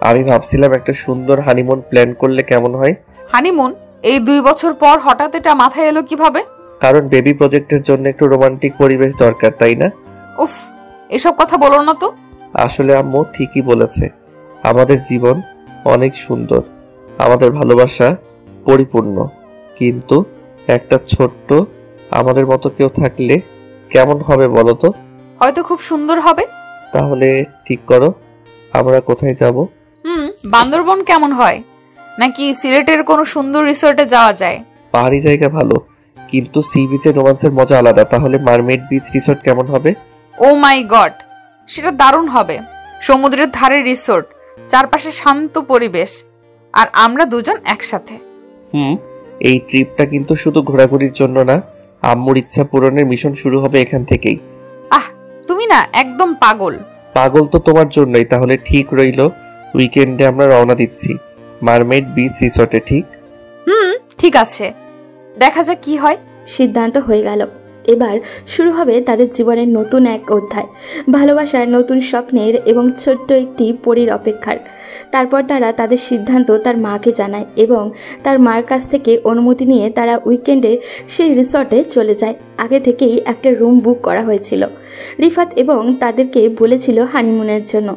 আমি ভাবছিলাম একটা সুন্দর হানিমুন প্ল্যান করলে কেমন হয়। হানিমুন? এই 2 বছর পর হঠাৎ এটা মাথায় এলো কিভাবে? কারণ বেবি প্রজেক্টের জন্য একটু রোমান্টিক পরিবেশ দরকার, তাই না? উফ, এসব কথা বলো না তো। আসলে আম্মু ঠিকই বলেছে, আমাদের জীবন অনেক সুন্দর, আমাদের ভালোবাসা পরিপূর্ণ, কিন্তু একটা ছোট্ট আমাদের মতো কেউ থাকলে কেমন হবে বলো তো? হয়তো খুব সুন্দর হবে। তাহলে ঠিক করো, আমরা কোথায় যাব? বান্দরবন কেমন হয়? নাকি সিলেটের কোনো সুন্দর রিসোর্টে যাওয়া যায়? পাহাড়ি জায়গা ভালো, কিন্তু সি বিচের রোমান্সের মজা আলাদা। তাহলে মারমেড বিচ রিসোর্ট কেমন হবে? ও মাই গড, সেটা দারুণ হবে। সমুদ্রের ধারে রিসোর্ট, চারপাশে শান্ত পরিবেশ, আর আমরা দুজন একসাথে। এই ট্রিপটা কিন্তু শুধু ঘোরাঘুরির জন্য না, আম্মুর ইচ্ছা পূরণের মিশন শুরু হবে এখান থেকেই। তুমি না একদম পাগল। পাগল তো তোমার জন্যই। তাহলে ঠিক রইল, উইকেন্ডে আমরা রওনা দিচ্ছি মারমেড বিচ রিসর্টে, ঠিক? ঠিক আছে, দেখা যাক কি হয়। সিদ্ধান্ত হয়ে গেল। এবার শুরু হবে তাদের জীবনের নতুন এক অধ্যায়, ভালোবাসার নতুন স্বপ্নের এবং ছোট্ট একটি পরীর অপেক্ষার। তারপর তারা তাদের সিদ্ধান্ত তার মাকে জানায় এবং তার মার কাছ থেকে অনুমতি নিয়ে তারা উইকেন্ডে সেই রিসর্টে চলে যায়। আগে থেকেই একটা রুম বুক করা হয়েছিল। রিফাত এবং তাদেরকে বলেছিল হানিমুনের জন্য,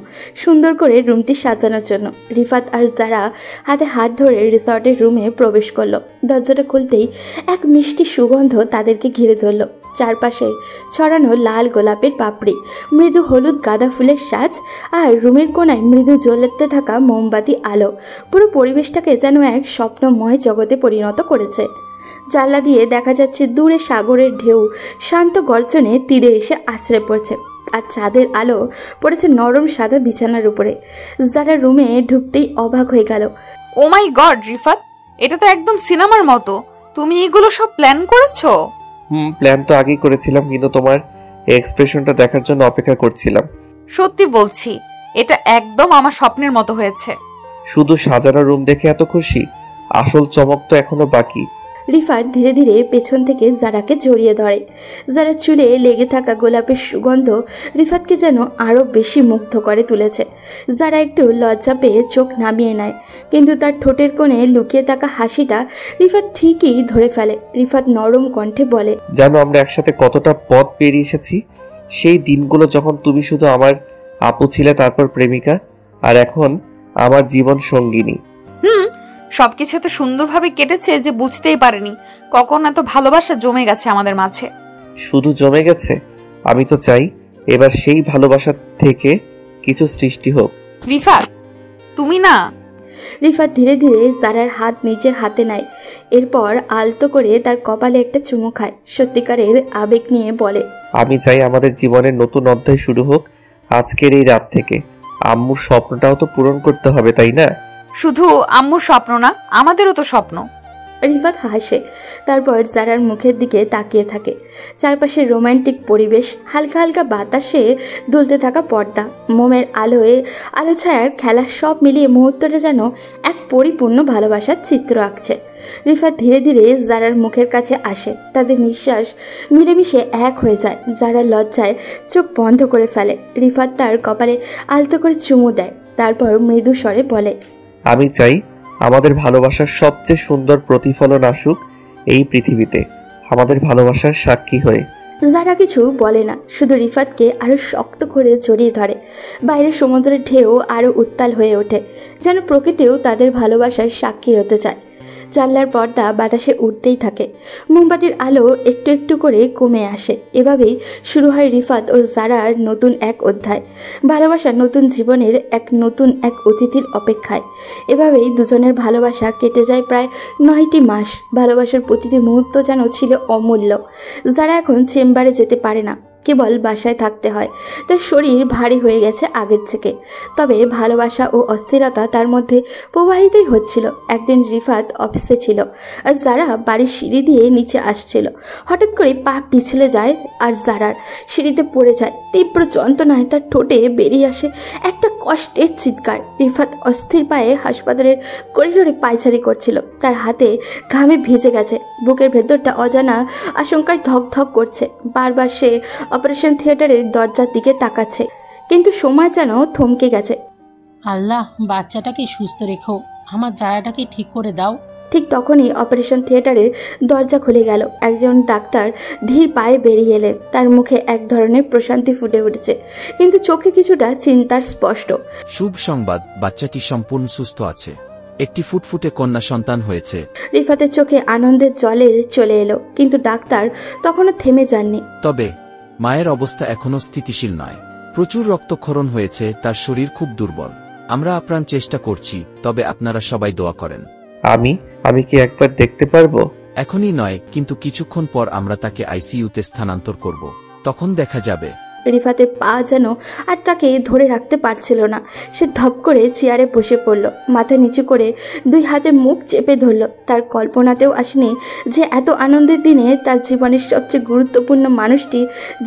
সুন্দর করে রুমটি সাজানোর জন্য। রিফাত আর যারা হাতে হাত ধরে রিসর্টের রুমে প্রবেশ করলো। দরজাটা খুলতেই এক মিষ্টি সুগন্ধ তাদেরকে ঘিরে ধরল। চারপাশে ছড়ানো লাল গোলাপের পাপড়ি, মৃদু হলুদ গাঁদা ফুলের সাজ, আর রুমের কোণায় মৃদু জ্বলতে থাকা মোমবাতি আলো পুরো পরিবেশটাকে যেন এক স্বপ্নময় জগতে পরিণত করেছে। জানলা দিয়ে দেখা যাচ্ছে দূরে সাগরের ঢেউ শান্ত গর্জনে তীরে এসে আছড়ে পড়ছে, আর চাঁদের আলো পড়েছে নরম সাদা বিছানার উপরে। যারা রুমে ঢুকতেই অবাক হয়ে গেল। ও মাই গড রিফাত, এটা তো একদম সিনেমার মতো। তুমি এগুলো সব প্ল্যান করেছো? প্ল্যান তো আগেই করেছিলাম, কিন্তু তোমার এক্সপ্রেশনটা দেখার জন্য অপেক্ষা করছিলাম। সত্যি বলছি, এটা একদম আমার স্বপ্নের মতো হয়েছে। শুধু সাজানো রুম দেখে এত খুশি? আসল চমক তো এখনো বাকি। রিফাত ধীরে ধীরে পেছন থেকে জারাকে জড়িয়ে ধরে। যারা চুলে লেগে থাকা গোলাপের সুগন্ধ রিফাতকে যেন আরও বেশি মুগ্ধ করে তুলেছে। যারা একটু লজ্জা পেয়ে চোখ নামিয়ে নেয়, কিন্তু তার ঠোঁটের কোণে লুকিয়ে থাকা হাসিটা রিফাত ঠিকই ধরে ফেলে। রিফাত নরম কণ্ঠে বলে, জানো আমরা একসাথে কতটা পথ পেরিয়ে এসেছি? সেই দিনগুলো যখন তুমি শুধু আমার আপু ছিলে, তারপর প্রেমিকা, আর এখন আমার জীবন সঙ্গিনী। সবকিছু এত সুন্দরভাবে কেটেছে যে বুঝতেই পারিনি কখন এত ভালোবাসা জমে গেছে আমাদের মাঝে। শুধু জমে গেছে? আমি তো চাই এবার সেই ভালোবাসা থেকে কিছু সৃষ্টি হোক। রিফাত, তুমি না। রিফাত ধীরে ধীরে জারার হাত নিজের হাতে নেয়, এরপর আলতো করে তার কপালে একটা চুমু খায়। সত্যিকারের আবেগ নিয়ে বলে, আমি চাই আমাদের জীবনের নতুন অধ্যায় শুরু হোক আজকের এই রাত থেকে। আম্মুর স্বপ্নটাও তো পূরণ করতে হবে, তাই না? শুধু আম্মুর স্বপ্ন না, আমাদেরও তো স্বপ্ন। রিফাত হাসে, তারপর জারার মুখের দিকে তাকিয়ে থাকে। চারপাশে রোমান্টিক পরিবেশ, হালকা হালকা বাতাসে দুলতে থাকা পর্দা, মোমের আলোয় আলো ছায়ার খেলা, সব মিলিয়ে মুহূর্তটা যেন এক পরিপূর্ণ ভালোবাসার চিত্র আঁকছে। রিফাত ধীরে ধীরে জারার মুখের কাছে আসে। তাদের নিঃশ্বাস মিলেমিশে এক হয়ে যায়। জারা লজ্জায় চোখ বন্ধ করে ফেলে। রিফাত তার কপালে আলতো করে চুমু দেয়, তারপর মৃদু স্বরে বলে, আমি চাই আমাদের ভালোবাসার সবচেয়ে সুন্দর প্রতিফলন আসুক এই পৃথিবীতে, আমাদের ভালোবাসার সাক্ষী হয়ে। যারা কিছু বলে না, শুধু রিফাতকে আরো শক্ত করে জড়িয়ে ধরে। বাইরে সমুদ্রের ঢেউ আরো উত্তাল হয়ে ওঠে, যেন প্রকৃতিও তাদের ভালোবাসার সাক্ষী হতে চায়। জানলার পর্দা বাতাসে উঠতেই থাকে, মোমবাতির আলো একটু একটু করে কমে আসে। এভাবেই শুরু হয় রিফাত ও জারার নতুন এক অধ্যায়, ভালোবাসার নতুন জীবনের নতুন এক অতিথির অপেক্ষায়। এভাবেই দুজনের ভালোবাসা কেটে যায় প্রায় 9টি মাস। ভালোবাসার প্রতিটি মুহূর্ত যেন ছিল অমূল্য। যারা এখন চেম্বারে যেতে পারে না, কেবল বাসায় থাকতে হয়। তার শরীর ভারী হয়ে গেছে আগের থেকে, তবে ভালোবাসা ও অস্থিরতা তার মধ্যে প্রবাহিতই হচ্ছিল। একদিন রিফাত অফিসে ছিল আর যারা বাড়ির সিঁড়ি দিয়ে নিচে আসছিল। হঠাৎ করে পা পিছলে যায় আর জারার সিঁড়িতে পড়ে যায়। তীব্র যন্ত্রণায় তার ঠোঁটে বেরিয়ে আসে একটা কষ্টের চিৎকার। রিফাত অস্থির পায়ে হাসপাতালের করিডোরে পায়চারি করছিল। তার হাতে ঘামে ভিজে গেছে, বুকের ভেতরটা অজানা আশঙ্কায় ধক ধক করছে। বারবার সে অপারেশন থিয়েটারের দরজার দিকে তাকাচ্ছে, কিন্তু সময় যেন থমকে গেছে। আল্লাহ, বাচ্চাটাকে সুস্থ রেখো, আমার জারাটাকে ঠিক করে দাও। ঠিক তখনই অপারেশন থিয়েটারের দরজা খুলে গেল। একজন ডাক্তার ধীর পায়ে বেরিয়ে এলেন। তার মুখে এক ধরনের প্রশান্তি ফুটে উঠেছে, কিন্তু চোখে কিছুটা চিন্তার স্পষ্ট। শুভ সংবাদ, বাচ্চাটি সম্পূর্ণ সুস্থ আছে, একটি ফুটফুটে কন্যা সন্তান হয়েছে। রিফাতের চোখে আনন্দের জলে চলে এলো, কিন্তু ডাক্তার তখনও থেমে যাননি। তবে মায়ের অবস্থা এখনো স্থিতিশীল নয়, প্রচুর রক্তক্ষরণ হয়েছে, তার শরীর খুব দুর্বল। আমরা আপ্রাণ চেষ্টা করছি, তবে আপনারা সবাই দোয়া করেন। আমি কি একবার দেখতে পারবো? এখনই নয়, কিন্তু কিছুক্ষণ পর আমরা তাকে আইসিইউতে স্থানান্তর করব, তখন দেখা যাবে। রিফাতের পা যেন আর তাকে ধরে রাখতে পারছিল না। সে ধপ করে চেয়ারে বসে পড়ল, মাথা নিচু করে 2 হাতে মুখ চেপে ধরল। তার কল্পনাতেও আসেনি যে এত আনন্দের দিনে তার জীবনের সবচেয়ে গুরুত্বপূর্ণ মানুষটি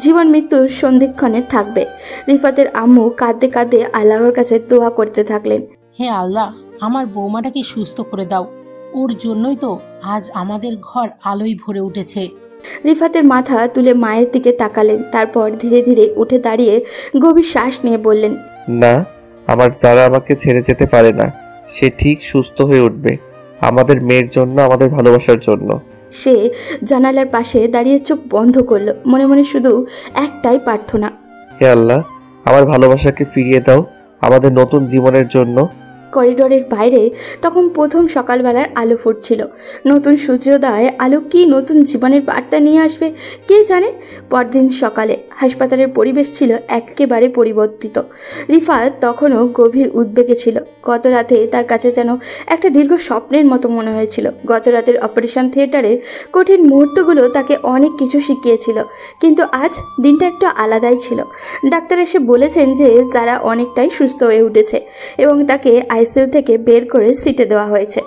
জীবন মৃত্যুর সন্ধিক্ষণে থাকবে। রিফাতের আম্মু কাঁদতে কাঁদতে আল্লাহর কাছে দোয়া করতে থাকলেন, হে আল্লাহ, আমার বৌমাটাকে সুস্থ করে দাও, ওর জন্যই তো আজ আমাদের ঘর আলোয় ভরে উঠেছে। রিফাতের মাথা তুলে মায়ের দিকে তাকালেন, তারপর ধীরে ধীরে উঠে দাঁড়িয়ে গভীর শ্বাস নিয়ে বললেন, না, আমার যারা আমাকে ছেড়ে যেতে পারে না, সে ঠিক সুস্থ হয়ে উঠবে, আমাদের মেয়ের জন্য, আমাদের ভালোবাসার জন্য। সে জানালার পাশে দাঁড়িয়ে চোখ বন্ধ করলো, মনে মনে শুধু একটাই প্রার্থনা, হে আল্লাহ, আমার ভালোবাসাকে ফিরিয়ে দাও আমাদের নতুন জীবনের জন্য। করিডোরের বাইরে তখন প্রথম সকালবেলার আলো ফুটছিল। নতুন সূর্যোদয় আলো কি নতুন জীবনের বার্তা নিয়ে আসবে কে জানে। পরদিন সকালে হাসপাতালের পরিবেশ ছিল একেবারে পরিবর্তিত। রিফাত তখনও গভীর উদ্বেগে ছিল। গত রাতে তার কাছে যেন একটা দীর্ঘ স্বপ্নের মতো মনে হয়েছিল। গত রাতের অপারেশন থিয়েটারের কঠিন মুহূর্তগুলো তাকে অনেক কিছু শিখিয়েছিল, কিন্তু আজ দিনটা একটু আলাদাই ছিল। ডাক্তার এসে বলেছেন যে যারা অনেকটাই সুস্থ হয়ে উঠেছে এবং তাকে আইসিইউ থেকে বের করে সিটে দেওয়া হয়েছে।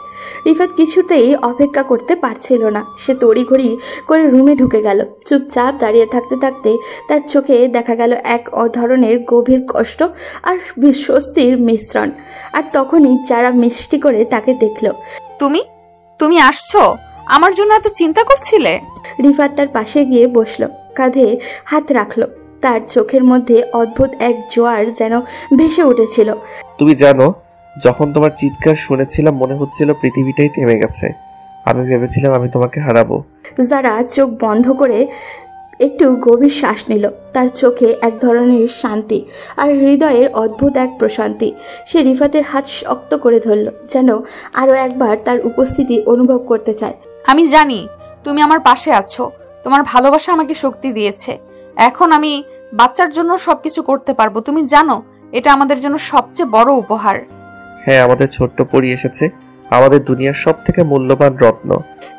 রিফাত কিছুতেই অপেক্ষা করতে পারছিল না। সে তড়িঘড়ি করে রুমে ঢুকে গেল। চুপচাপ দাঁড়িয়ে থাকতে থাকতে তার চোখে দেখা গেল এক ধরনের গভীর কষ্ট আর বিস্বস্তির মিশ্রণ। আর তখনই যারা মিষ্টি করে তাকে দেখল। তুমি আসছো? আমার জন্য এত চিন্তা করছিলে? রিফাত তার পাশে গিয়ে বসলো, কাঁধে হাত রাখলো। তার চোখের মধ্যে অদ্ভুত এক জোয়ার যেন ভেসে উঠেছিল। তুমি জানো, যখন তোমার চিৎকার শুনেছিলাম মনে হচ্ছিল পৃথিবীটাই থেমে গেছে। আমি ভেবেছিলাম আমি তোমাকে হারাবো। যারা চোখ বন্ধ করে একটু গভীর শ্বাস নিল। তার চোখে এক ধরনের শান্তি আর হৃদয়ের অদ্ভুত এক প্রশান্তি। সে রিফাতের হাত শক্ত করে ধরল, যেন আরও একবার তার উপস্থিতি অনুভব করতে চায়। আমি জানি তুমি আমার পাশে আছো, তোমার ভালোবাসা আমাকে শক্তি দিয়েছে। এখন আমি বাচ্চার জন্য সবকিছু করতে পারবো। তুমি জানো, এটা আমাদের জন্য সবচেয়ে বড় উপহার। হ্যাঁ, আমাদের ছোট্ট পরী এসেছে, আমাদের দুনিয়ার সব থেকে মূল্যবান রত্ন।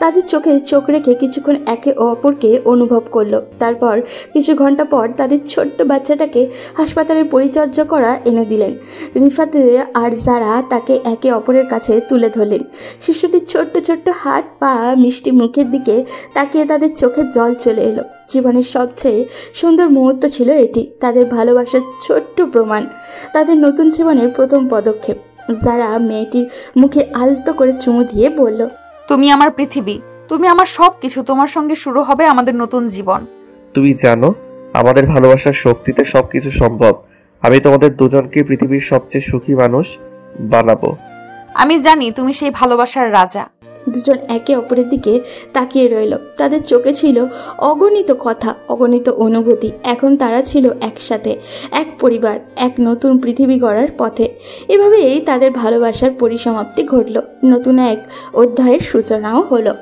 তাদের চোখে চোখ রেখে কিছুক্ষণ একে অপরকে অনুভব করলো। তারপর কিছু ঘন্টা পর তাদের ছোট্ট বাচ্চাটাকে হাসপাতালের পরিচর্যা করা এনে দিলেন। রিফাত আর যারা তাকে একে অপরের কাছে তুলে ধরলেন। শিশুটির ছোট্ট ছোট্ট হাত পা মিষ্টি মুখের দিকে তাকিয়ে তাদের চোখে জল চলে এলো। জীবনের সবচেয়ে সুন্দর মুহূর্ত ছিল এটি, তাদের ভালোবাসার ছোট্ট প্রমাণ, তাদের নতুন জীবনের প্রথম পদক্ষেপ। যারা মেয়েটির মুখে আলতো করে চুমু দিয়ে বলল, তুমি আমার পৃথিবী, তুমি আমার সবকিছু, তোমার সঙ্গে শুরু হবে আমাদের নতুন জীবন। তুমি জানো, আমাদের ভালোবাসার শক্তিতে সবকিছু সম্ভব। আমি তোমাদের দুজনকে পৃথিবীর সবচেয়ে সুখী মানুষ বানাবো। আমি জানি তুমি সেই ভালোবাসার রাজা। দুজন একে অপরের দিকে তাকিয়ে রইল। তাদের চোখে ছিল অগণিত কথা, অগণিত অনুভূতি। এখন তারা ছিল একসাথে, এক পরিবার, এক নতুন পৃথিবী গড়ার পথে। এভাবেই তাদের ভালোবাসার পরিসমাপ্তি ঘটল, নতুন এক অধ্যায়ের সূচনাও হলো।